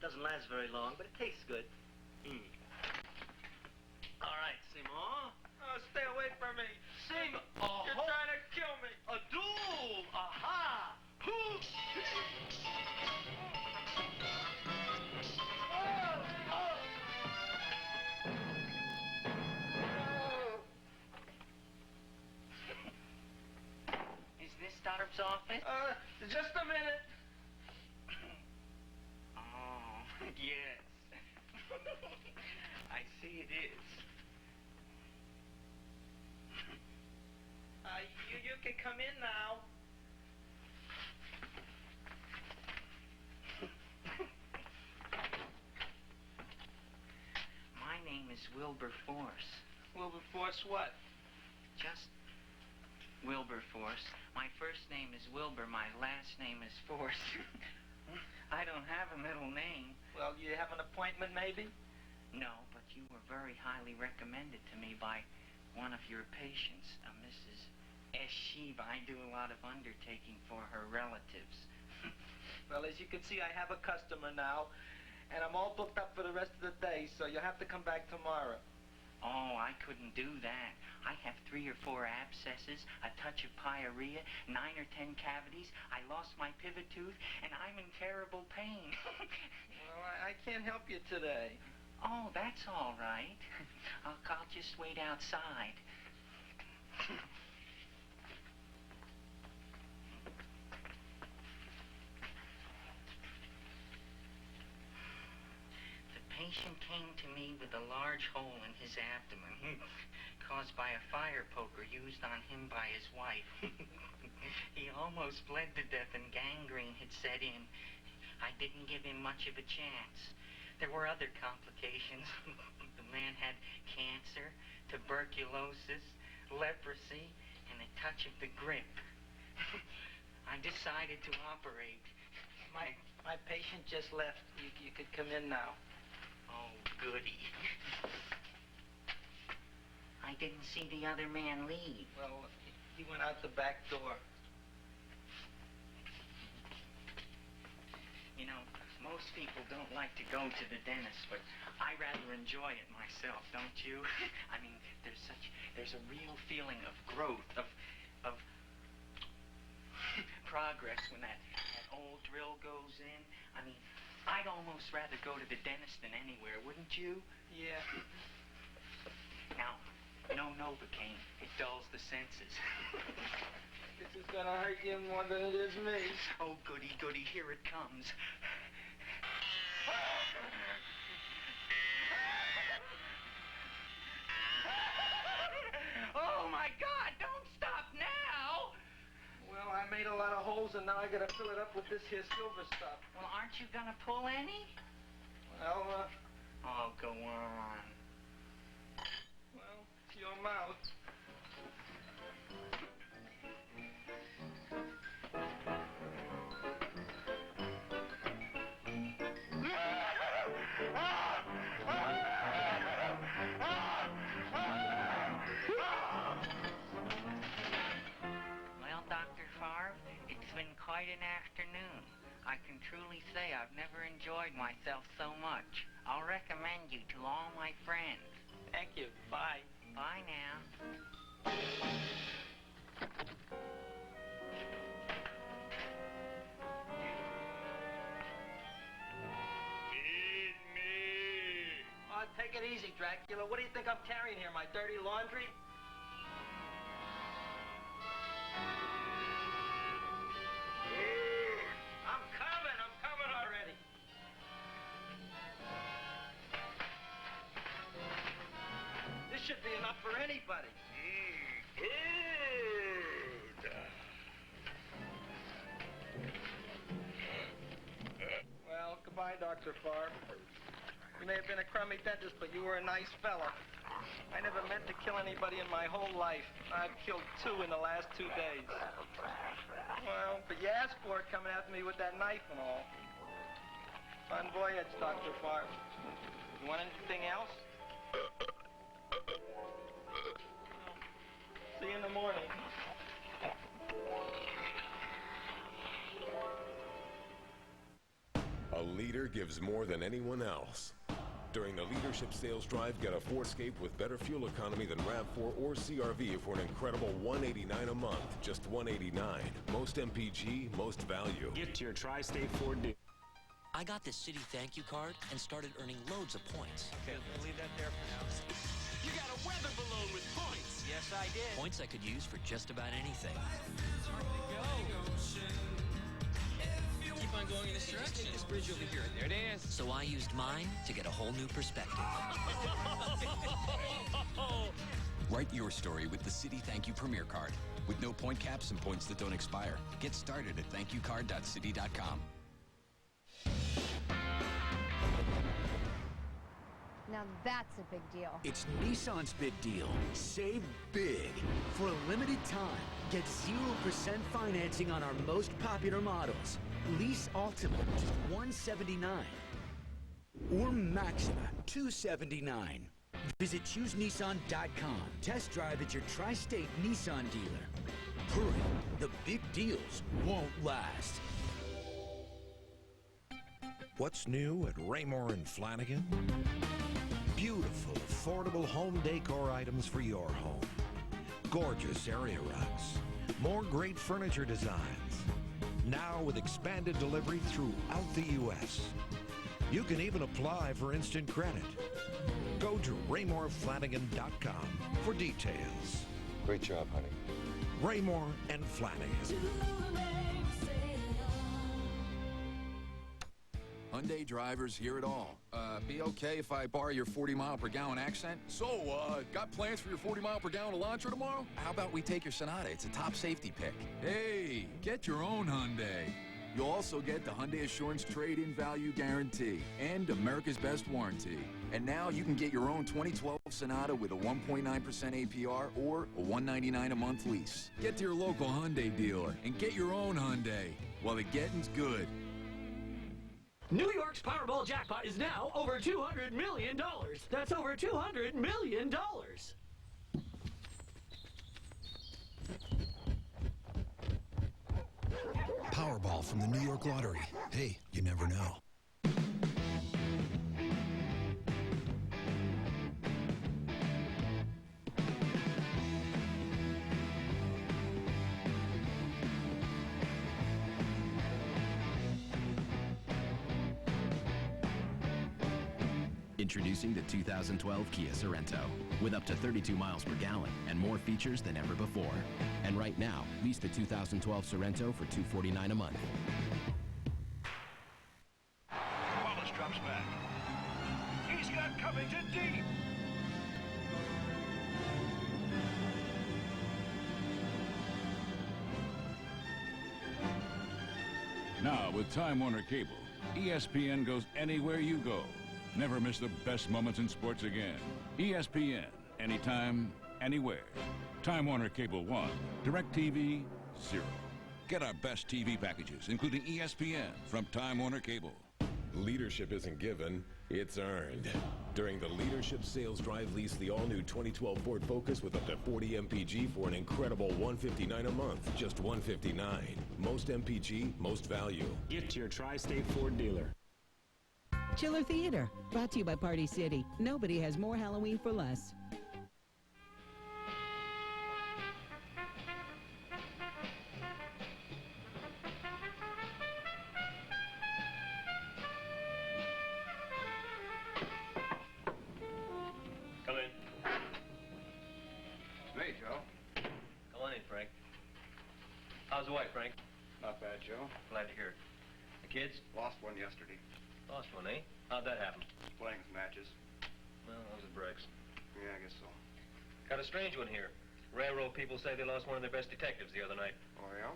Doesn't last very long, but it tastes good. All right, Seymour. Oh, stay away from me. Seymour. You're trying to kill me. A duel. Aha. Is this Starup's office? Just a minute. Oh, yes. I see it is. You can come in now. Wilberforce. Wilberforce what? Just Wilberforce. My first name is Wilbur. My last name is Force. I don't have a middle name. Well, you have an appointment, maybe? No, but you were very highly recommended to me by one of your patients, Mrs. Shiva. I do a lot of undertaking for her relatives. Well, as you can see, I have a customer now, and I'm all booked up for the rest of the day, so you'll have to come back tomorrow. Oh, I couldn't do that. I have 3 or 4 abscesses, a touch of pyorrhea, 9 or 10 cavities. I lost my pivot tooth, and I'm in terrible pain. Well, I can't help you today. Oh, that's all right. I'll just wait outside. The patient came to me with a large hole in his abdomen caused by a fire poker used on him by his wife. He almost bled to death and gangrene had set in. I didn't give him much of a chance. There were other complications. The man had cancer, tuberculosis, leprosy, and a touch of the grip. I decided to operate. My patient just left. You could come in now. Oh, goody. I didn't see the other man leave. Well, he went out the back door. You know, most people don't like to go to the dentist, but I rather enjoy it myself, don't you? I mean, there's a real feeling of growth, of progress when that old drill goes in. I mean, I'd almost rather go to the dentist than anywhere, wouldn't you? Yeah. Now, no Novocaine. It dulls the senses. This is gonna hurt you more than it is me. Oh, goody, goody, here it comes. Oh, my God, don't stop now! Well, I made a lot of holes, and now I gotta fill it up with this here silver stuff. Well, aren't you gonna pull any? Well, Oh, go on. Well, it's your mouth. Well, Dr. Favre, it's been quite an afternoon. I can truly say I've never enjoyed myself so much. I'll recommend you to all my friends. Thank you. Bye. Bye now. Feed me. Oh, take it easy, Dracula. What do you think I'm carrying here, my dirty laundry? I'm coming already. This should be enough for anybody. Well, goodbye, Dr. Favre. You may have been a crummy dentist, but you were a nice fella. I never meant to kill anybody in my whole life. I've killed 2 in the last 2 days. Well, but you asked for it coming after me with that knife and all. Fun voyage, Dr. Favre. You want anything else? See you in the morning. A leader gives more than anyone else. During the Leadership Sales Drive, get a Fordscape with better fuel economy than RAV4 or CRV for an incredible $189 a month. Just $189. Most MPG, most value. Get your Tri-State Ford deal. I got this city thank you card and started earning loads of points. Okay, we'll leave that there for now. You got a weather balloon with points! Yes, I did. Points I could use for just about anything. Keep on going in this direction. Just take this bridge over here. There it is. So I used mine to get a whole new perspective. Write your story with the Citi Thank You Premier Card. With no point caps and points that don't expire. Get started at thankyoucard.citi.com. Now Now that's a big deal. It's Nissan's big deal. Save big. For a limited time, get 0% financing on our most popular models. Lease Ultimate, $179. Or Maxima, $279. Visit ChooseNissan.com. Test drive at your Tri-State Nissan dealer. Hurry, the big deals won't last. What's new at Raymore and Flanagan? Beautiful, affordable home decor items for your home. Gorgeous area rugs. More great furniture designs. Now with expanded delivery throughout the U.S. You can even apply for instant credit. Go to RaymoreFlanagan.com for details. Great job, honey. Raymore and Flanagan. Hyundai drivers hear it all. Be okay if I borrow your 40-mile-per-gallon accent? So, got plans for your 40-mile-per-gallon Elantra tomorrow? How about we take your Sonata? It's a top safety pick. Hey, get your own Hyundai. You'll also get the Hyundai Assurance Trade-In Value Guarantee and America's Best Warranty. And now you can get your own 2012 Sonata with a 1.9% APR or a $199 a month lease. Get to your local Hyundai dealer and get your own Hyundai while the getting's good. New York's Powerball jackpot is now over $200 million. That's over $200 million. Powerball from the New York Lottery. Hey, you never know. Introducing the 2012 Kia Sorento, with up to 32 miles per gallon and more features than ever before. And right now, lease the 2012 Sorento for $249 a month. Wallace drops back. He's got Covington deep. Now, with Time Warner Cable, ESPN goes anywhere you go. Never miss the best moments in sports again. ESPN, anytime, anywhere. Time Warner Cable 1, DirecTV 0. Get our best TV packages, including ESPN, from Time Warner Cable. Leadership isn't given, it's earned. During the Leadership Sales Drive, lease the all-new 2012 Ford Focus with up to 40 MPG for an incredible $159 a month. Just $159. Most MPG, most value. Get to your Tri-State Ford dealer. Chiller Theater, brought to you by Party City. Nobody has more Halloween for less. Come in. Hey, Joe. Come on in, Frank. How's the wife, Frank? Not bad, Joe. Glad to hear it. The kids? Lost one yesterday. Lost one, eh? How'd that happen? Playing some matches. Well, those are breaks. Yeah, I guess so. Got a strange one here. Railroad people say they lost one of their best detectives the other night. Oh, yeah?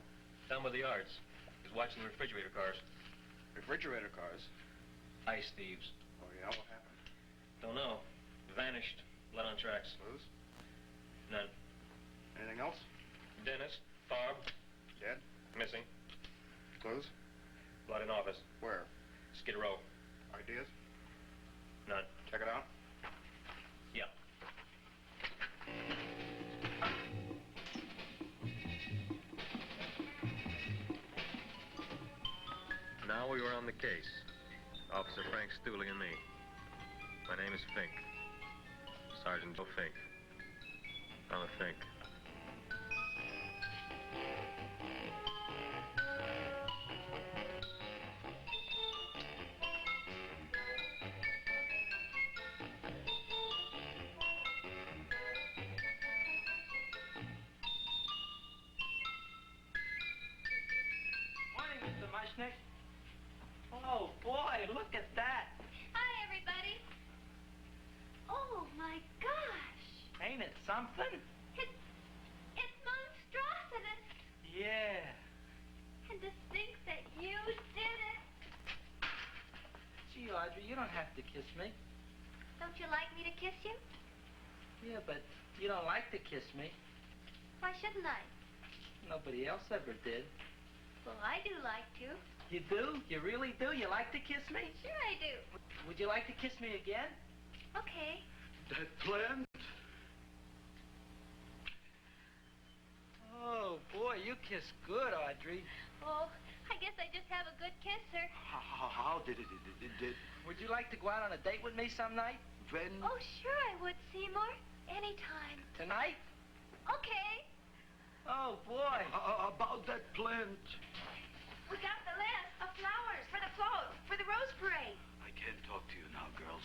Down by the yards. He was watching the refrigerator cars. Refrigerator cars? Ice thieves. Oh, yeah? What happened? Don't know. Vanished. Blood on tracks. Clues? None. Anything else? Dennis. Farm. Dead? Missing. Clues? Blood in office. Where? Skid Row. Ideas? None. Check it out. Yeah. Now we were on the case. Officer Frank Stooley and me. My name is Fink. Sergeant Joe Fink. I'm a Fink. Morning, Mr. Mushnick. Oh, boy, look at that. Hi, everybody. Oh, my gosh. Ain't it something? It's monstrosity. Yeah. And to think that you did it. Gee, Audrey, you don't have to kiss me. Don't you like me to kiss you? Yeah, but you don't like to kiss me. Why shouldn't I? Nobody else ever did. Well, I do like to. You do? You really do? You like to kiss me? Sure I do. Would you like to kiss me again? Okay. That plant? Oh, boy, you kiss good, Audrey. Oh, I guess I just have a good kisser. How did it? Would you like to go out on a date with me some night? When? Oh, sure I would, Seymour. Anytime. Tonight? Okay. Oh, boy. About that plant. We got the list of flowers for the float, for the rose parade. I can't talk to you now, girls.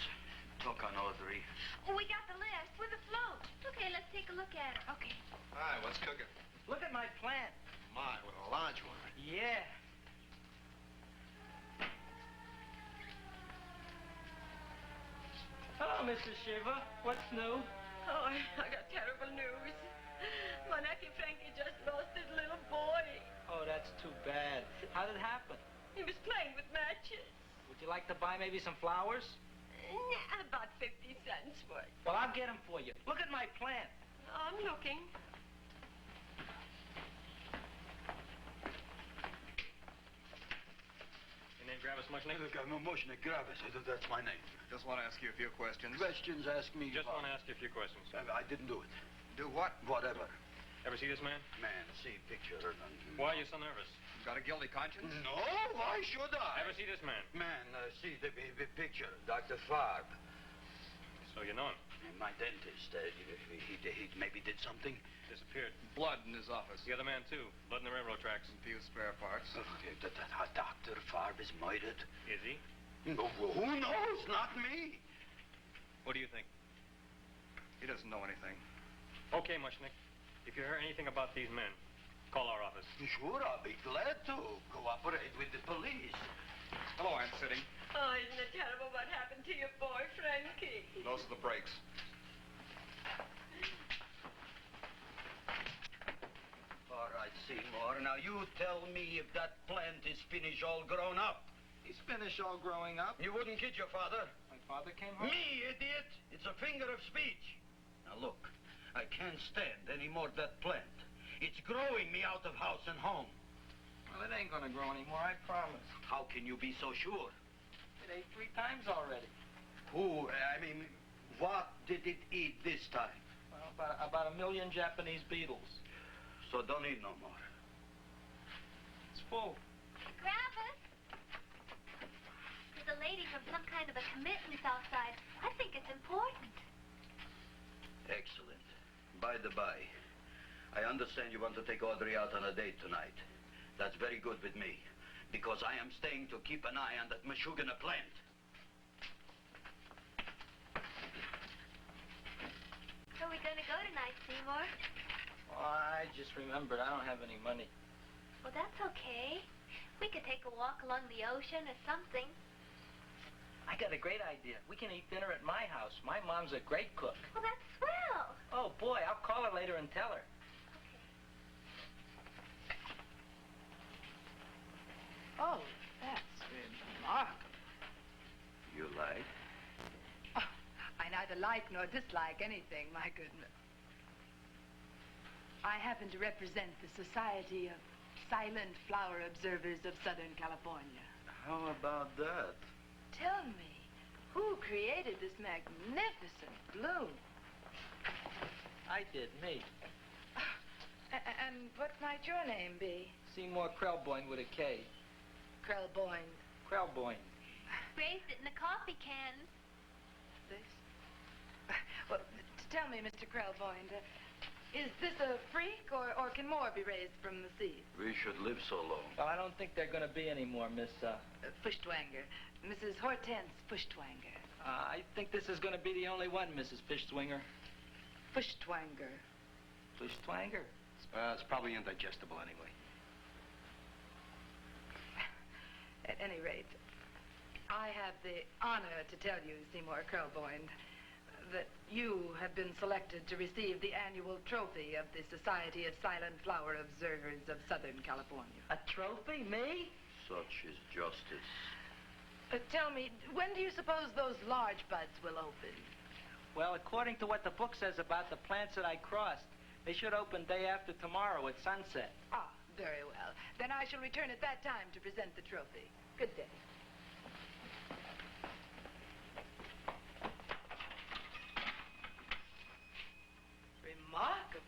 Talk on Audrey. We got the list with the float. Okay, let's take a look at it. Okay. Hi, what's cooking? Look at my plant. My, with a large one. Yeah. Hello, Mrs. Shiva. What's new? Oh, I got terrible news. My nephew Frankie just lost his little boy. Oh, that's too bad. How did it happen? He was playing with matches. Would you like to buy maybe some flowers? About 50 cents worth. Well, I'll get them for you. Look at my plant. I'm looking. Your name Gravis Mushnick? Mushnick Gravis. That's my name. Just want to ask you a few questions. Questions, ask me. Just want to ask you a few questions. I didn't do it. Do what? Whatever. Ever see this man? Man, see picture. Why are you so nervous? Got a guilty conscience? No, why should I? Ever see this man? Man, see the picture. Dr. Farb. So you know him? My dentist. He maybe did something. Disappeared. Blood in his office. The other man, too. Blood in the railroad tracks. A few spare parts. Dr. Farb is murdered. Is he? No, who knows? Not me. What do you think? He doesn't know anything. Okay, Mushnick. If you hear anything about these men, call our office. Sure, I'll be glad to cooperate with the police. Hello, Aunt Sitting. Oh, isn't it terrible what happened to your boy, Frankie? Those are the brakes. All right, Seymour. Now, you tell me if that plant is finished all grown up. He's finished all growing up. You wouldn't kid your father? My father came home? Me, idiot! It's a finger of speech. Now, look. I can't stand any more of that plant. It's growing me out of house and home. Well, it ain't gonna grow anymore, I promise. How can you be so sure? It ate 3 times already. What did it eat this time? Well, about 1 million Japanese beetles. So don't eat no more. It's full. Gravis! There's a lady from some kind of a commitment outside. I think it's important. Excellent. By the by, I understand you want to take Audrey out on a date tonight. That's very good with me, because I am staying to keep an eye on that Meshuggah plant. Where are we going to go tonight, Seymour? Oh, I just remembered I don't have any money. Well, that's okay. We could take a walk along the ocean or something. I got a great idea. We can eat dinner at my house. My mom's a great cook. Well, that's swell. Oh, boy, I'll call her later and tell her. Oh, that's remarkable. You like? Oh, I neither like nor dislike anything, my goodness. I happen to represent the Society of Silent Flower Observers of Southern California. How about that? Tell me, who created this magnificent bloom? I did, me. And what might your name be? Seymour Krelboyne with a K. Krelboyne. Krelboyne. Raised it in the coffee cans. This? Well, tell me, Mr. Krelboyne, is this a freak, or can more be raised from the seed? We should live so long. Well, I don't think they're going to be any more, Miss, Fuschtwanger. Mrs. Hortense Fuschtwanger. I think this is going to be the only one, Mrs. Fuschtwanger. Fuschtwanger. Fuschtwanger? It's probably indigestible anyway. At any rate, I have the honor to tell you, Seymour Krelboyne, that you have been selected to receive the annual trophy of the Society of Silent Flower Observers of Southern California. A trophy? Me? Such is justice. Tell me, when do you suppose those large buds will open? Well, according to what the book says about the plants that I crossed, they should open day after tomorrow at sunset. Ah, very well. Then I shall return at that time to present the trophy. Good day. Remarkable.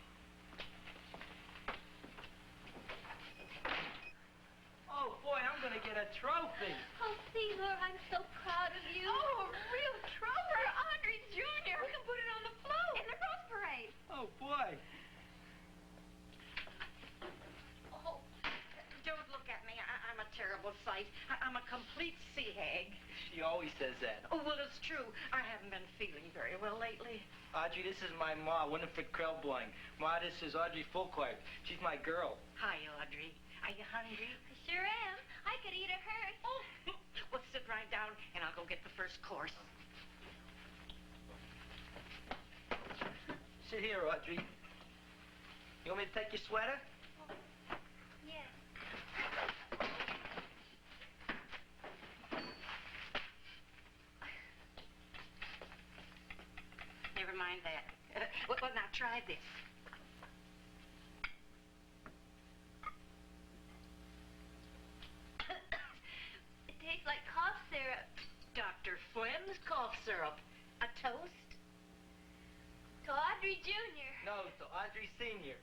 Oh, boy, I'm going to get a trophy. Oh, Seymour, I'm so proud of you. Oh, a real trophy. For Andre Jr. We can put it on the float in the Rose Parade. Oh, boy. Oh, don't look at me. I'm a terrible sight. I'm a complete sea hag. She always says that. Oh, well, it's true. I haven't been feeling very well lately. Audrey, this is my ma, Winifred Krellboing. Ma, this is Audrey Fulquart. She's my girl. Hi, Audrey. Are you hungry? I sure am. I could eat a hearse. Oh, well, sit right down, and I'll go get the first course. Sit here, Audrey. You want me to take your sweater? Yes. Never mind that. Well, now try this. It tastes like cough syrup. Dr. Flynn's cough syrup. A toast? To Audrey Jr. No, to Audrey Sr.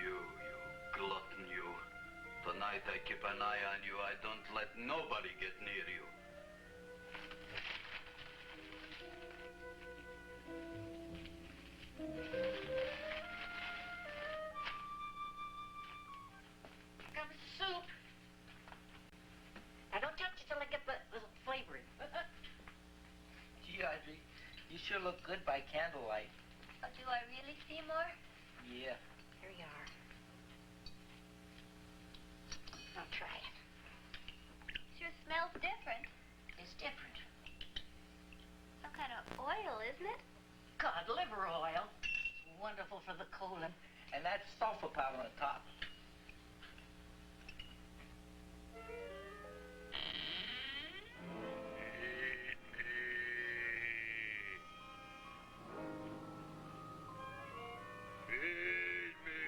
You glutton, you. Tonight I keep an eye on you. I don't let nobody get near you. Got the soup. Now, don't touch it till I get the flavoring. Gee, Audrey, you sure look good by candlelight. Oh, do I really, Seymour? Yeah. Here you are. Now try it. Sure smells different. It's different. Some kind of oil, isn't it? Cod liver oil. It's wonderful for the colon. And that's sulfur powder on top. Feed me.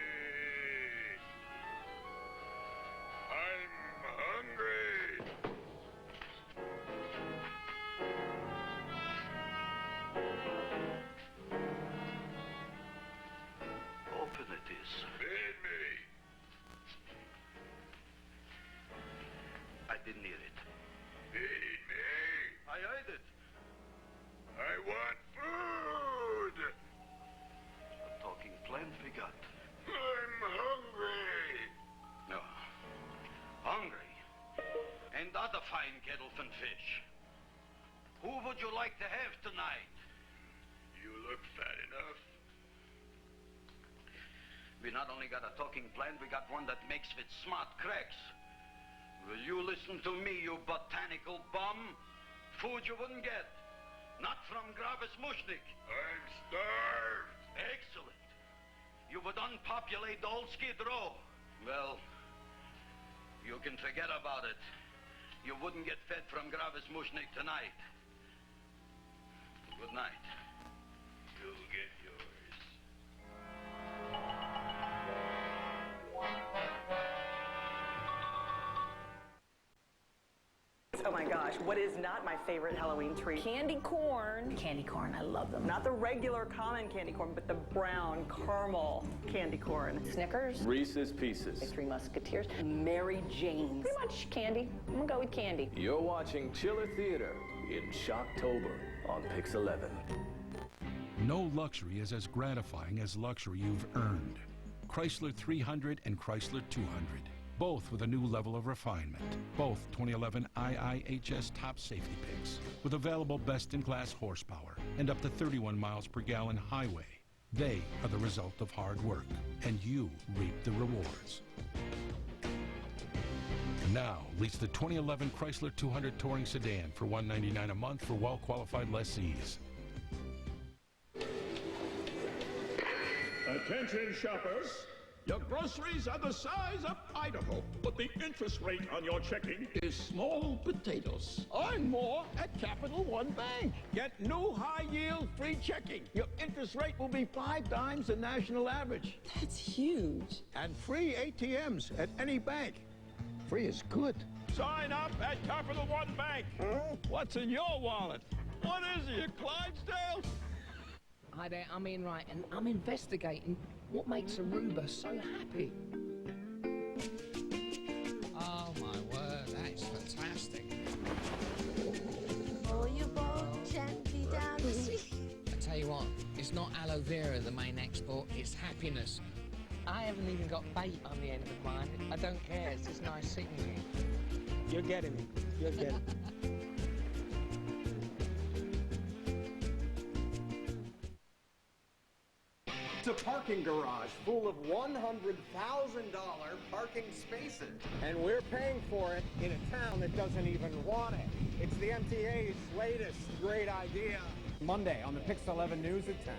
I'm hungry. Open it is. Feed me. I didn't hear it. Feed me. I heard it. I want food. A talking plant we got. I'm hungry. No. Hungry. And other fine kettlefen fish. Who would you like to have tonight? You look fat enough. We not only got a talking plant, we got one that makes with smart cracks. Will you listen to me, you botanical bum? Food you wouldn't get. Not from Gravis Mushnik. I'm starved. Excellent. You would unpopulate the old Skid Row. Well, you can forget about it. You wouldn't get fed from Gravis Mushnik tonight. Good night. You'll get yours. Oh my gosh, what is not my favorite Halloween treat? Candy corn. Candy corn, I love them. Not the regular common candy corn, but the brown caramel candy corn. Snickers. Reese's Pieces. Three Musketeers. Mary Jane's. Pretty much candy. I'm gonna go with candy. You're watching Chiller Theater in Shocktober on Pix 11. No luxury is as gratifying as luxury you've earned. Chrysler 300 and Chrysler 200. Both with a new level of refinement. Both 2011 IIHS top safety picks with available best-in-class horsepower and up to 31 miles per gallon highway. They are the result of hard work, and you reap the rewards. Now, lease the 2011 Chrysler 200 Touring Sedan for $199 a month for well-qualified lessees. Attention shoppers, your groceries are the size of Idaho, but the interest rate on your checking is small potatoes. Earn more at Capital One Bank. Get new high-yield free checking. Your interest rate will be 5 times the national average. That's huge. And free ATMs at any bank. Free is good. Sign up at Capital One Bank. What's in your wallet? What is it, Clydesdale? Hi there, I'm Ian Wright, and I'm investigating what makes Aruba so happy. Oh my word, that's fantastic. Roll your boat gently down the street. I tell you what, it's not aloe vera the main export, it's happiness. I haven't even got bait on the end of mine. I don't care, it's just nice sitting here. You're getting me. You're getting me. It's a parking garage full of $100,000 parking spaces. And we're paying for it in a town that doesn't even want it. It's the MTA's latest great idea. Monday on the Pix 11 News at 10.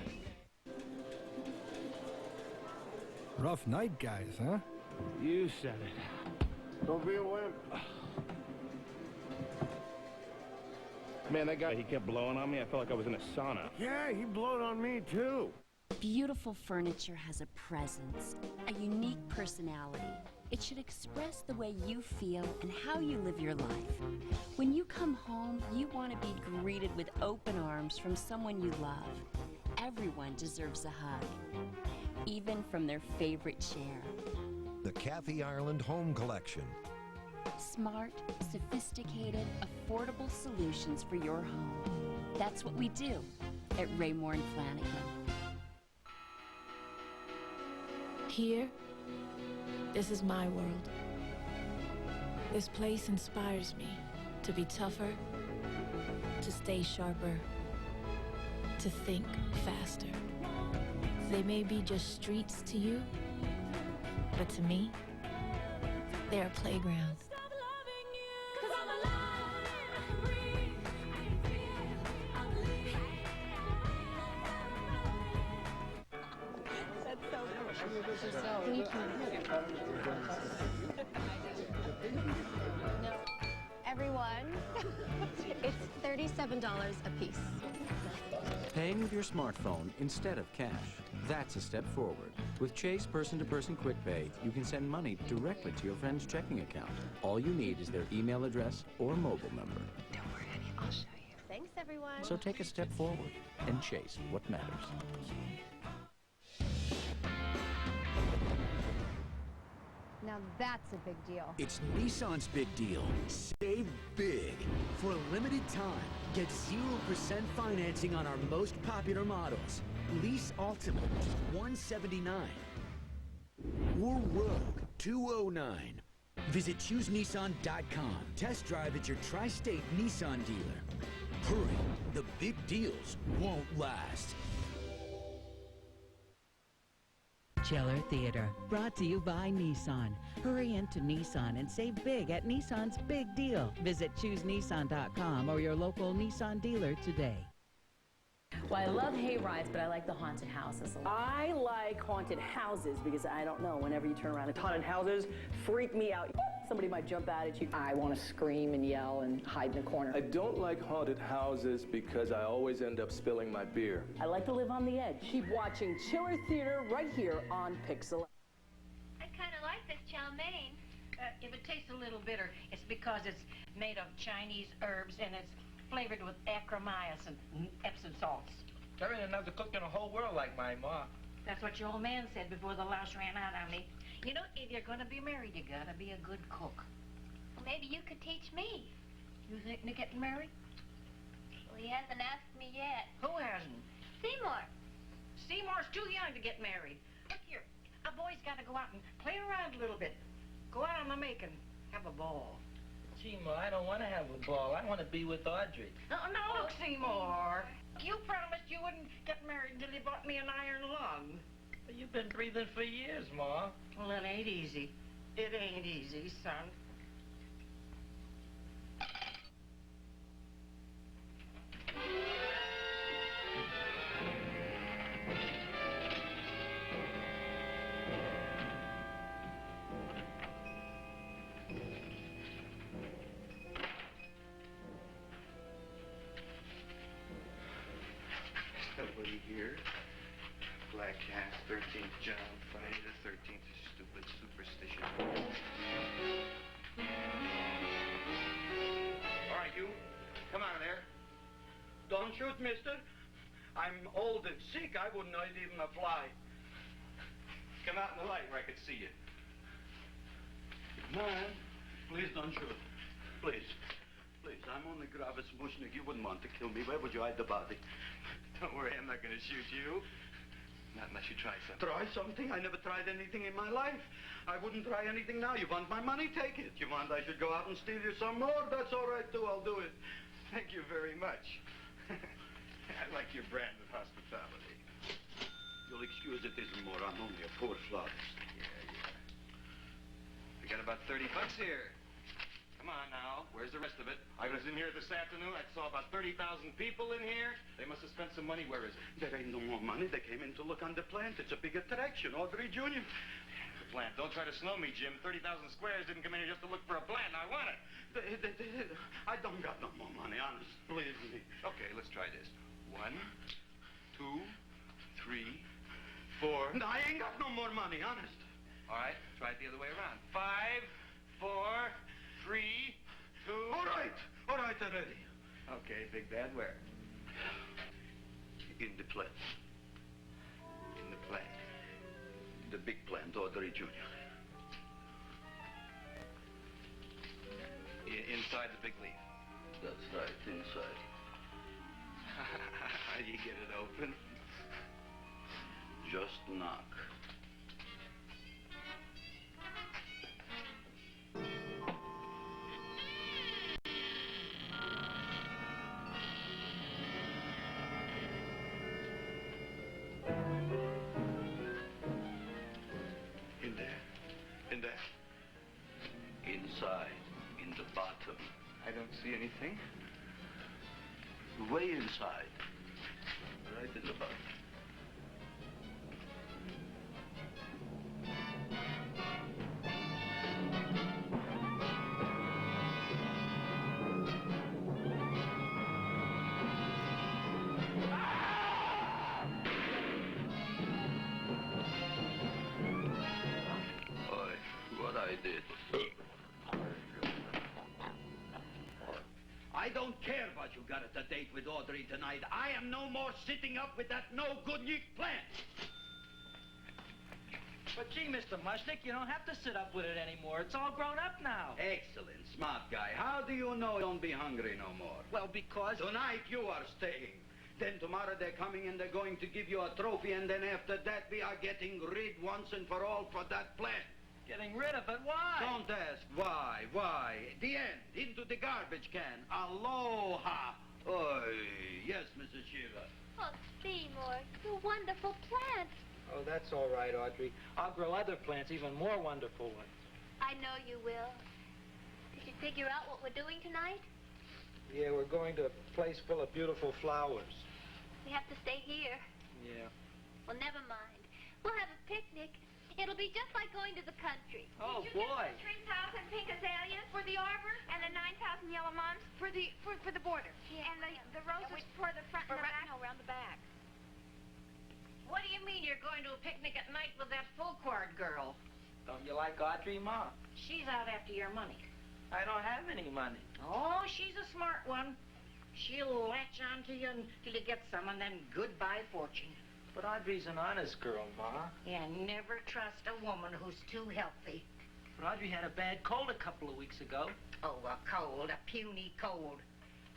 Rough night, guys, huh? You said it. Don't be a wimp. Man, that guy, he kept blowing on me. I felt like I was in a sauna. Yeah, he blowed on me, too. Beautiful furniture has a presence, a unique personality. It should express the way you feel and how you live your life. When you come home, you want to be greeted with open arms from someone you love. Everyone deserves a hug, even from their favorite chair. The Kathy Ireland Home Collection. Smart, sophisticated, affordable solutions for your home. That's what we do at Raymore and Flanagan. Here, this is my world. This place inspires me to be tougher, to stay sharper, to think faster. They may be just streets to you, but to me, they are playgrounds. Everyone, it's $37 a piece. Paying with your smartphone instead of cash. That's a step forward. With Chase Person-to-Person Quick Pay, you can send money directly to your friend's checking account. All you need is their email address or mobile number. Don't worry, honey, I'll show you. Thanks, everyone. So take a step forward and chase what matters. Now that's a big deal. It's Nissan's big deal. Save big. For a limited time, get 0% financing on our most popular models. Lease Ultimate, $179. Or Rogue, $209. Visit ChooseNissan.com. Test drive at your tri-state Nissan dealer. Hurry, the big deals won't last. Cheller Theater, brought to you by Nissan. Hurry into Nissan and save big at Nissan's Big Deal. Visit ChooseNissan.com or your local Nissan dealer today. Well, I love hay rides, but I like the haunted houses a lot. I like haunted houses because I don't know, whenever you turn around, haunted houses freak me out. Somebody might jump out at you. I want to scream and yell and hide in a corner. I don't like haunted houses because I always end up spilling my beer. I like to live on the edge. Keep watching Chiller Theater right here on Pixel. I kind of like this chow mein. If it tastes a little bitter, it's because it's made of Chinese herbs and it's flavored with acromyas and Epsom salts. There ain't another cook in the whole world like my ma. That's what your old man said before the louse ran out on me. You know, if you're going to be married, you got to be a good cook. Well, maybe you could teach me. You thinking of getting married? Well, he hasn't asked me yet. Who hasn't? Seymour. Seymour's too young to get married. Look here, a boy's got to go out and play around a little bit. Go out on the make and have a ball. Gee, Ma, I don't want to have a ball. I want to be with Audrey. No, Seymour. You promised you wouldn't get married until you bought me an iron lung. You've been breathing for years, Ma. Well, it ain't easy. It ain't easy, son. Nobody here. Black Cat, 13th John, Friday the 13th, stupid superstition. All right, you. Come out of there. Don't shoot, mister. I'm old and sick. I wouldn't hurt even a fly. Come out in the light where I could see you. Man, please don't shoot. Please. Please, I'm only Gravis Mushnik. You wouldn't want to kill me. Where would you hide the body? Don't worry, I'm not going to shoot you. Not unless you try something. Try something? I never tried anything in my life. I wouldn't try anything now. You want my money? Take it. You want I should go out and steal you some more? That's all right, too. I'll do it. Thank you very much. I like your brand of hospitality. You'll excuse it isn't more. I'm only a poor flautist. Yeah. We got about 30 bucks here. Come on now. Where's the rest of it? I was in here this afternoon. I saw about 30,000 people in here. They must have spent some money. Where is it? There ain't no more money. They came in to look on the plant. It's a big attraction. Audrey Jr. The plant. Don't try to snow me, Jim. 30,000 squares didn't come in here just to look for a plant. I want it. I don't got no more money, honest. Believe me. Okay, let's try this. 1, 2, 3, 4. No, I ain't got no more money, honest. All right, try it the other way around. 5, 4, 3, 2. All right already. Okay, big bad where? In the plant. In the plant. The big plant, Audrey Jr. Inside the big leaf. That's right, inside. How do you get it open? Just knock. In there? Inside, in the bottom. I don't see anything. Way inside. Right in the bottom. I don't care what you got at the date with Audrey tonight. I am no more sitting up with that no-good yick plant. But gee, Mr. Mushnick, you don't have to sit up with it anymore. It's all grown up now. Excellent, smart guy. How do you know you don't be hungry no more? Well, because... Tonight you are staying. Then tomorrow they're coming and they're going to give you a trophy, and then after that we are getting rid once and for all for that plant. Getting rid of it? Why? Don't ask why. The end. Into the garbage can. Aloha. Oy. Yes, Mrs. Shiva. Oh, Seymour, you wonderful plant. Oh, that's all right, Audrey. I'll grow other plants, even more wonderful ones. I know you will. Did you figure out what we're doing tonight? Yeah, we're going to a place full of beautiful flowers. We have to stay here. Yeah. Well, never mind. We'll have a picnic. It'll be just like going to the country. Oh, Did you boy. get the 3,000 pink azaleas for the arbor? And the 9,000 yellow mums for the border. Yeah. And the roses for the front and the back? No, around the back. What do you mean you're going to a picnic at night with that full-quart girl? Don't you like Audrey, Ma? She's out after your money. I don't have any money. Oh, she's a smart one. She'll latch onto you until you get some, and then goodbye fortune. But Audrey's an honest girl, Ma. Yeah, never trust a woman who's too healthy. But Audrey had a bad cold a couple of weeks ago. Oh, a cold, a puny cold.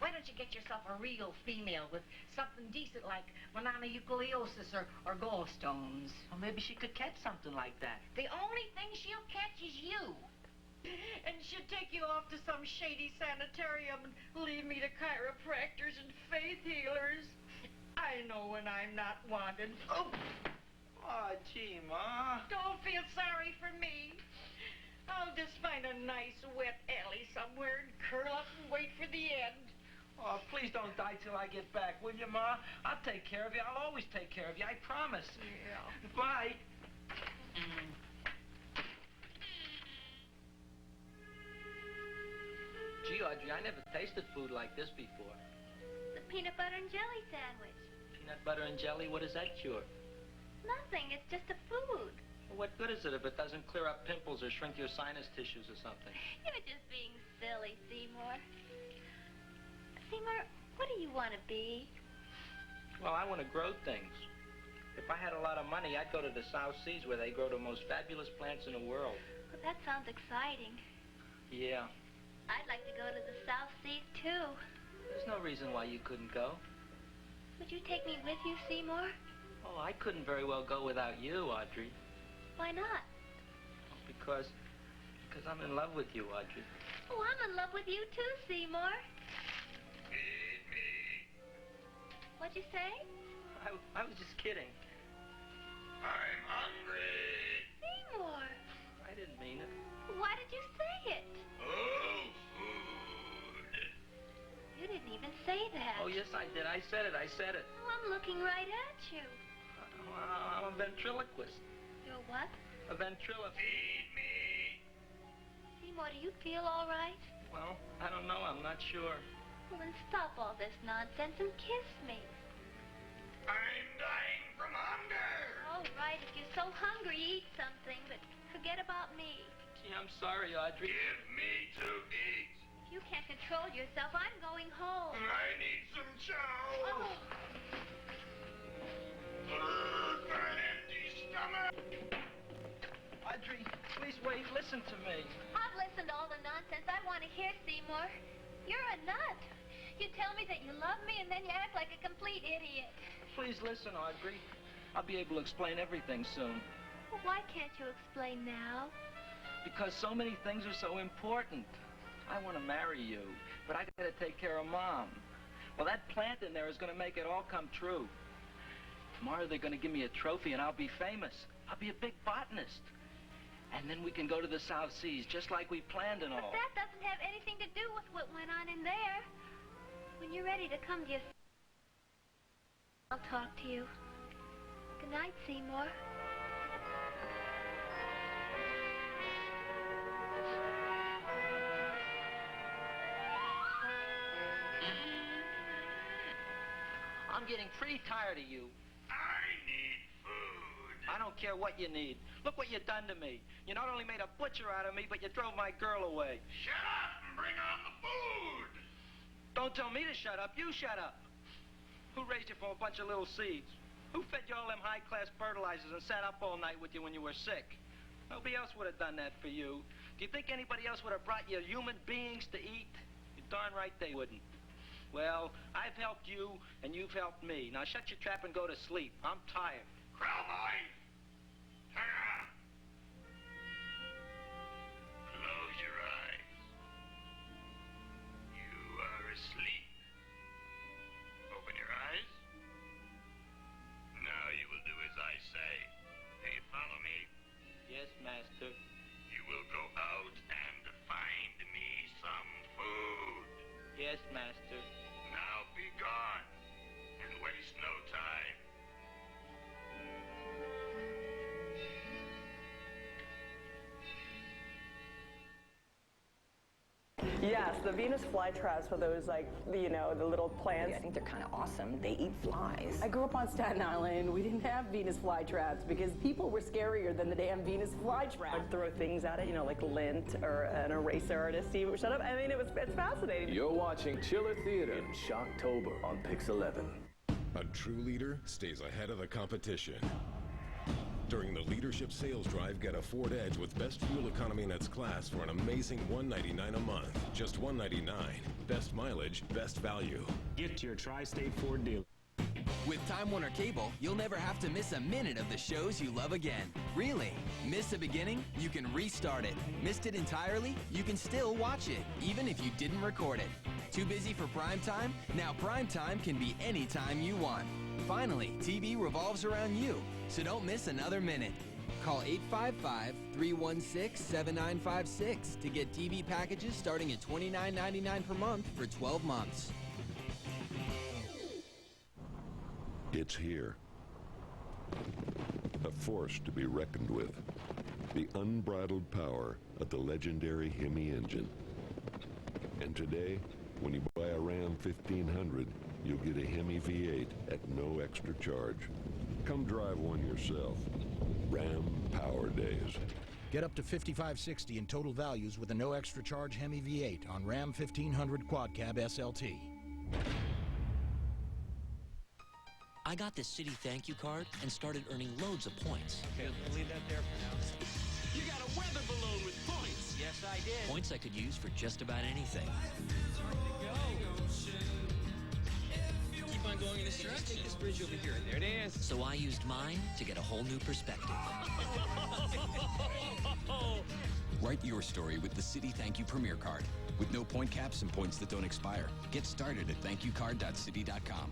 Why don't you get yourself a real female with something decent like mononucleosis or gallstones? Well, maybe she could catch something like that. The only thing she'll catch is you. And she'll take you off to some shady sanitarium and leave me to chiropractors and faith healers. I know when I'm not wanted. Oh, gee, Ma. Don't feel sorry for me. I'll just find a nice wet alley somewhere and curl up and wait for the end. Oh, please don't die till I get back, will you, Ma? I'll take care of you. I'll always take care of you. I promise. Yeah. Bye. Gee, Audrey, I never tasted food like this before. The peanut butter and jelly sandwich. Peanut butter and jelly, what does that cure? Nothing. It's just a food. Well, what good is it if it doesn't clear up pimples or shrink your sinus tissues or something? You're just being silly, Seymour. Seymour, what do you want to be? Well, I want to grow things. If I had a lot of money, I'd go to the South Seas where they grow the most fabulous plants in the world. Well, that sounds exciting. Yeah. I'd like to go to the South Seas, too. There's no reason why you couldn't go. Would you take me with you, Seymour? Oh, I couldn't very well go without you, Audrey. Why not? Because I'm in love with you, Audrey. Oh, I'm in love with you, too, Seymour. Feed me. What'd you say? I was just kidding. I'm hungry. Seymour. I didn't mean it. Why did you say it? Oh, food. You didn't even say that. Oh, yes, I did. I said it. Oh, I'm looking right at you. I'm a ventriloquist. You're what? A ventriloquist. Feed me. Seymour, do you feel all right? Well, I don't know. I'm not sure. Well, then stop all this nonsense and kiss me. I'm dying from hunger. All right, if you're so hungry, eat something, but forget about me. Gee, I'm sorry, Audrey. Give me to eat. If you can't control yourself, I'm going home. I need some chow. Oh. An empty stomach. Audrey, please wait. Listen to me. I've listened to all the nonsense I want to hear, Seymour. You're a nut. You tell me that you love me, and then you act like a complete idiot. Please listen, Audrey. I'll be able to explain everything soon. Well, why can't you explain now? Because so many things are so important. I want to marry you, but I got to take care of Mom. Well, that plant in there is going to make it all come true. Tomorrow they're going to give me a trophy, and I'll be famous. I'll be a big botanist. And then we can go to the South Seas, just like we planned and all. But that doesn't have anything to do with what went on in there. When you're ready to come to your... I'll talk to you. Good night, Seymour. I'm getting pretty tired of you. I need food. I don't care what you need. Look what you've done to me. You not only made a butcher out of me, but you drove my girl away. Shut up and bring on the food. Don't tell me to shut up. You shut up. Who raised you from a bunch of little seeds? Who fed you all them high-class fertilizers and sat up all night with you when you were sick? Nobody else would have done that for you. Do you think anybody else would have brought you human beings to eat? You're darn right they wouldn't. Well, I've helped you, and you've helped me. Now shut your trap and go to sleep. I'm tired. Crowboy, turn around. Close your eyes. You are asleep. Open your eyes. Now you will do as I say. Do you follow me? Yes, Master. You will go out and find me some food. Yes, Master. Now be gone and waste no time. Yes, the Venus flytraps are those, like, you know, the little plants. I think they're kind of awesome. They eat flies. I grew up on Staten Island. We didn't have Venus flytraps because people were scarier than the damn Venus flytrap. I'd throw things at it, you know, like lint or an eraser to see if it would shut up. I mean, it's fascinating. You're watching Chiller Theater in Shocktober on Pix 11. A true leader stays ahead of the competition. During the Leadership Sales Drive, get a Ford Edge with best fuel economy in its class for an amazing $199 a month. Just $199. Best mileage, best value. Get to your Tri-State Ford dealer. With Time Warner Cable, you'll never have to miss a minute of the shows you love again. Really? Missed the beginning? You can restart it. Missed it entirely? You can still watch it, even if you didn't record it. Too busy for prime time? Now prime time can be any time you want. Finally, TV revolves around you, so don't miss another minute. Call 855-316-7956 to get TV packages starting at $29.99 per month for 12 months. It's here. A force to be reckoned with. The unbridled power of the legendary Hemi engine. And today, when you buy a Ram 1500, you'll get a Hemi V8 at no extra charge. Come drive one yourself. Ram Power Days. Get up to $55.60 in total values with a no extra charge Hemi V8 on Ram 1500 Quad Cab SLT. I got this city thank you card and started earning loads of points. Okay, we'll leave that there for now. You got a weather balloon with points. Yes, I did. Points I could use for just about anything. Keep on going in this direction. Take this bridge over here. There it is. So I used mine to get a whole new perspective. Write your story with the City Thank You Premier Card. With no point caps and points that don't expire. Get started at thankyoucard.city.com.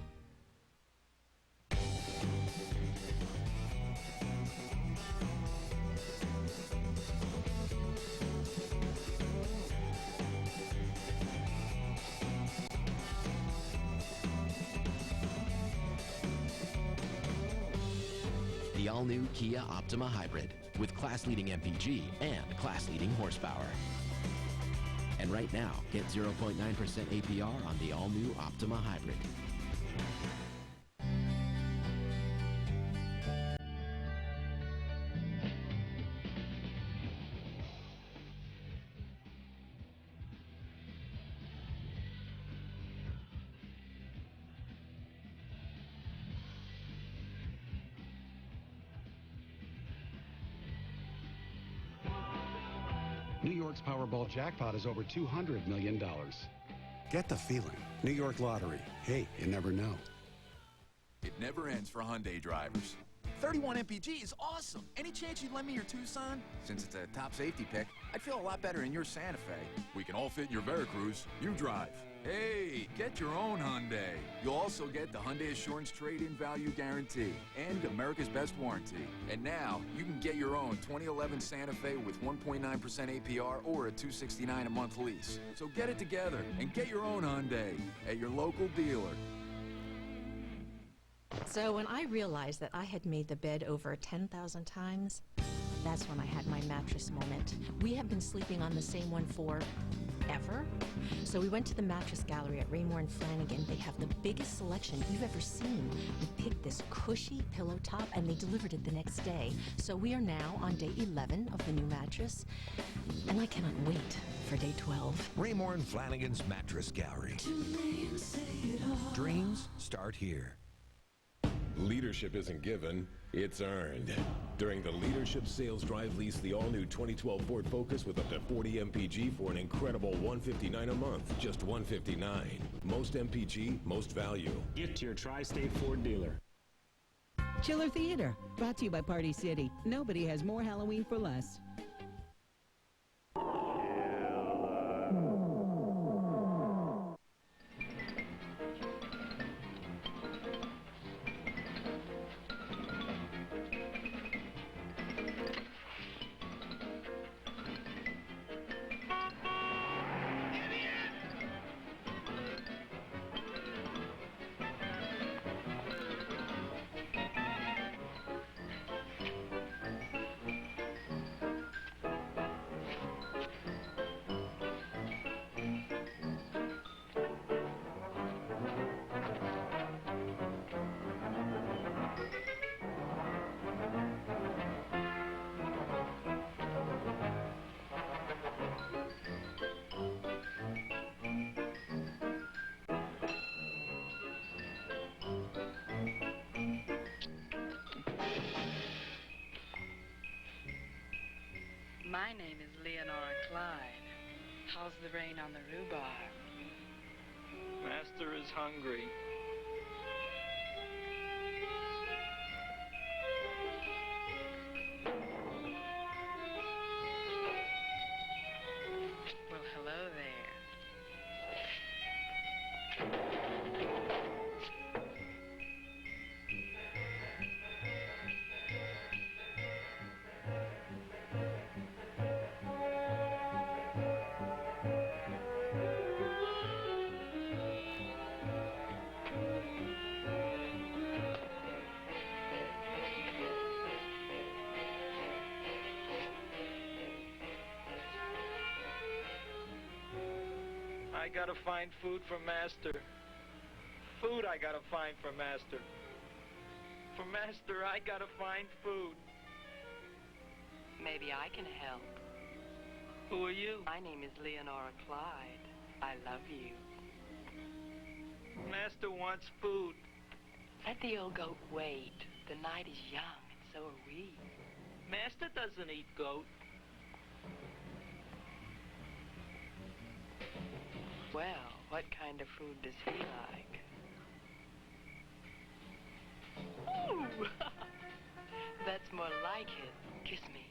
The all-new Kia Optima Hybrid with class-leading MPG and class-leading horsepower. And right now, get 0.9% APR on the all-new Optima Hybrid. New York's Powerball jackpot is over $200 million. Get the feeling. New York Lottery. Hey, you never know. It never ends for Hyundai drivers. 31 MPG is awesome. Any chance you'd lend me your Tucson? Since it's a top safety pick, I'd feel a lot better in your Santa Fe. We can all fit in your Veracruz. You drive. Hey, get your own Hyundai. You'll also get the Hyundai Assurance Trade-In Value Guarantee and America's Best Warranty. And now, you can get your own 2011 Santa Fe with 1.9% APR or a $269 a month lease. So get it together and get your own Hyundai at your local dealer. So when I realized that I had made the bed over 10,000 times, that's when I had my mattress moment. We have been sleeping on the same one for ever. So we went to the mattress gallery at Raymore and Flanigan. They have the biggest selection you've ever seen. We picked this cushy pillow top and they delivered it the next day. So we are now on day 11 of the new mattress, and I cannot wait for day 12. Raymore and Flanigan's Mattress Gallery. Dreams start here. Leadership isn't given, it's earned. During the Leadership Sales Drive, lease the all-new 2012 Ford Focus with up to 40 MPG for an incredible $159 a month, just $159. Most MPG, most value. Get to your Tri-State Ford dealer. Chiller Theater, brought to you by Party City. Nobody has more Halloween for less. My name is Leonora Clyde. How's the rain on the rhubarb? Master is hungry. Well, hello there. I gotta find food for Master. Food I gotta find for Master. For Master, I gotta find food. Maybe I can help. Who are you? My name is Leonora Clyde. I love you. Master wants food. Let the old goat wait. The night is young, and so are we. Master doesn't eat goat. Well, what kind of food does he like? Ooh! That's more like it. Kiss me.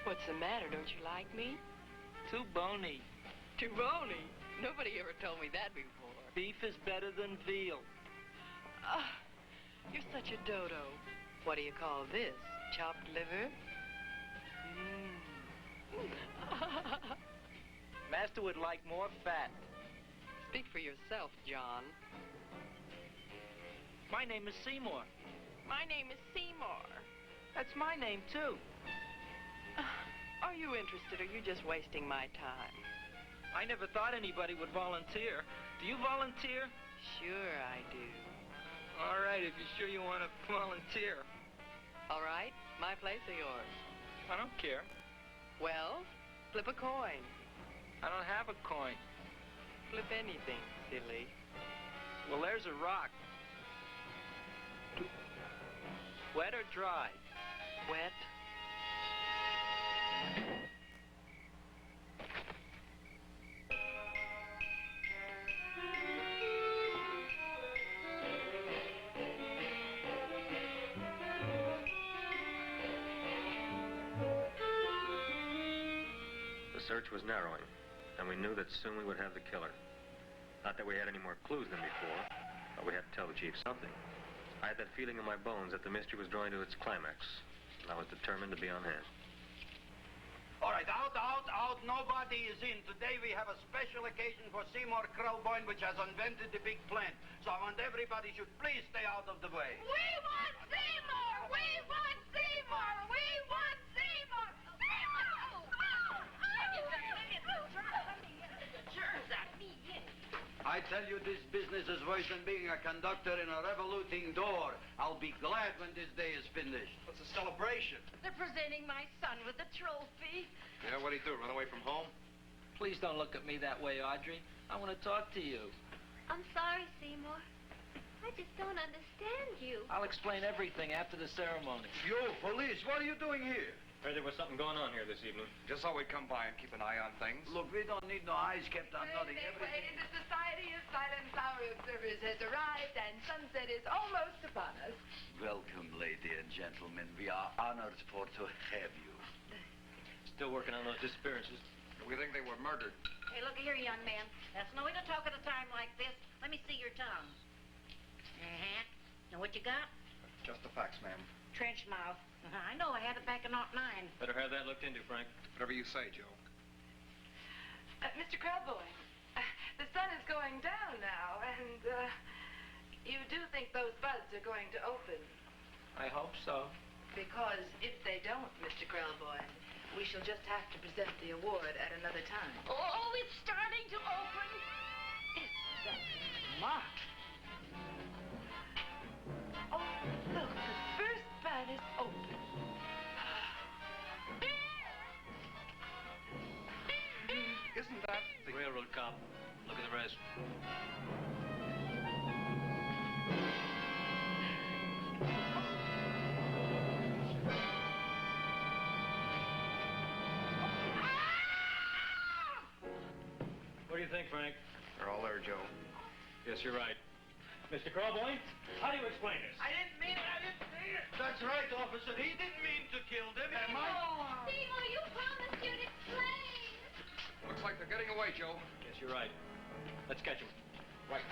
What's the matter? Don't you like me? Too bony. Too bony? Nobody ever told me that before. Beef is better than veal. Ah, you're such a dodo. What do you call this? Chopped liver? Master would like more fat. Speak for yourself, John. My name is Seymour. My name is Seymour. That's my name, too. Are you interested, or are you just wasting my time? I never thought anybody would volunteer. Do you volunteer? Sure I do. All right, if you're sure you want to volunteer. All right, my place or yours? I don't care. Well, flip a coin. I don't have a coin. Flip anything, silly. Well, there's a rock. Wet or dry? Wet. The search was narrowing, and we knew that soon we would have the killer. Not that we had any more clues than before, but we had to tell the chief something. I had that feeling in my bones that the mystery was drawing to its climax, and I was determined to be on hand. All right, out. Nobody is in. Today we have a special occasion for Seymour Krelboyne, which has invented the big plant. So I want everybody should please stay out of the way. We want Seymour! We want Seymour! We want Seymour! I tell you, this business is worse than being a conductor in a revoluting door. I'll be glad when this day is finished. What's the celebration? They're presenting my son with a trophy. Yeah, what'd he do, run away from home? Please don't look at me that way, Audrey. I want to talk to you. I'm sorry, Seymour. I just don't understand you. I'll explain everything after the ceremony. You, police, what are you doing here? Heard there was something going on here this evening. Just thought we'd come by and keep an eye on things. Look, we don't need no eyes kept on nothing. Wait, the Society of Silent Flower Observers has arrived, and sunset is almost upon us. Welcome, lady and gentlemen. We are honored for to have you. Still working on those disappearances. We think they were murdered. Hey, look here, young man. That's no way to talk at a time like this. Let me see your tongue. Know what you got? Just the facts, ma'am. Trench mouth. I know, I had it back in '09. Better have that looked into, Frank. Whatever you say, Joe. Mr. Krelboyne, the sun is going down now, and you do think those buds are going to open? I hope so. Because if they don't, Mr. Krelboyne, we shall just have to present the award at another time. Oh, it's starting to open. Isn't that smart? Oh, look, the first bud is open. Isn't that the railroad cop? Look at the rest. What do you think, Frank? They're all there, Joe. Yes, you're right. Mr. Krelboyne, how do you explain this? I didn't mean it. I didn't mean it. That's right, officer. He didn't mean to kill them. Am I? Seymour, you promised you'd explain. Looks like they're getting away, Joe. Yes, you're right. Let's catch him. Right.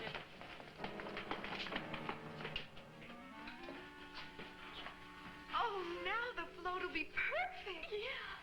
Oh, now the float will be perfect. Yeah.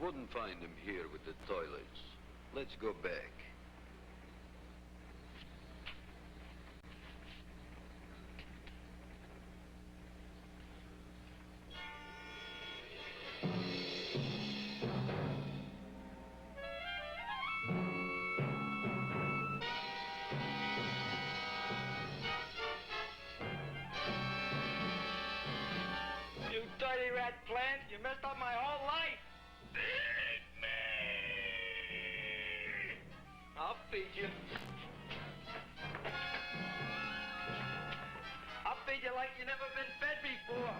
wouldn't find him here with the toilets. Let's go back. You dirty rat plant, you messed up my whole life. I'll feed you. I'll feed you like you never been fed before.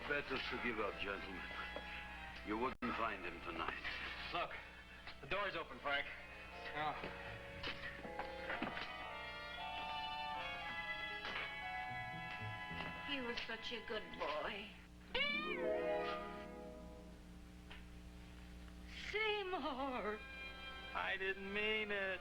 Better to give up, gentlemen. You wouldn't find him tonight. Look, the door's open, Frank. Oh. He was such a good boy. Seymour! I didn't mean it.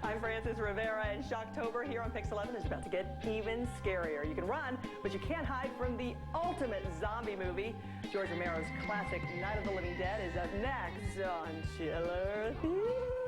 I'm Francis Rivera, and Shocktober here on Pix 11 is about to get even scarier. You can run, but you can't hide from the ultimate zombie movie. George Romero's classic Night of the Living Dead is up next on Chiller Theater.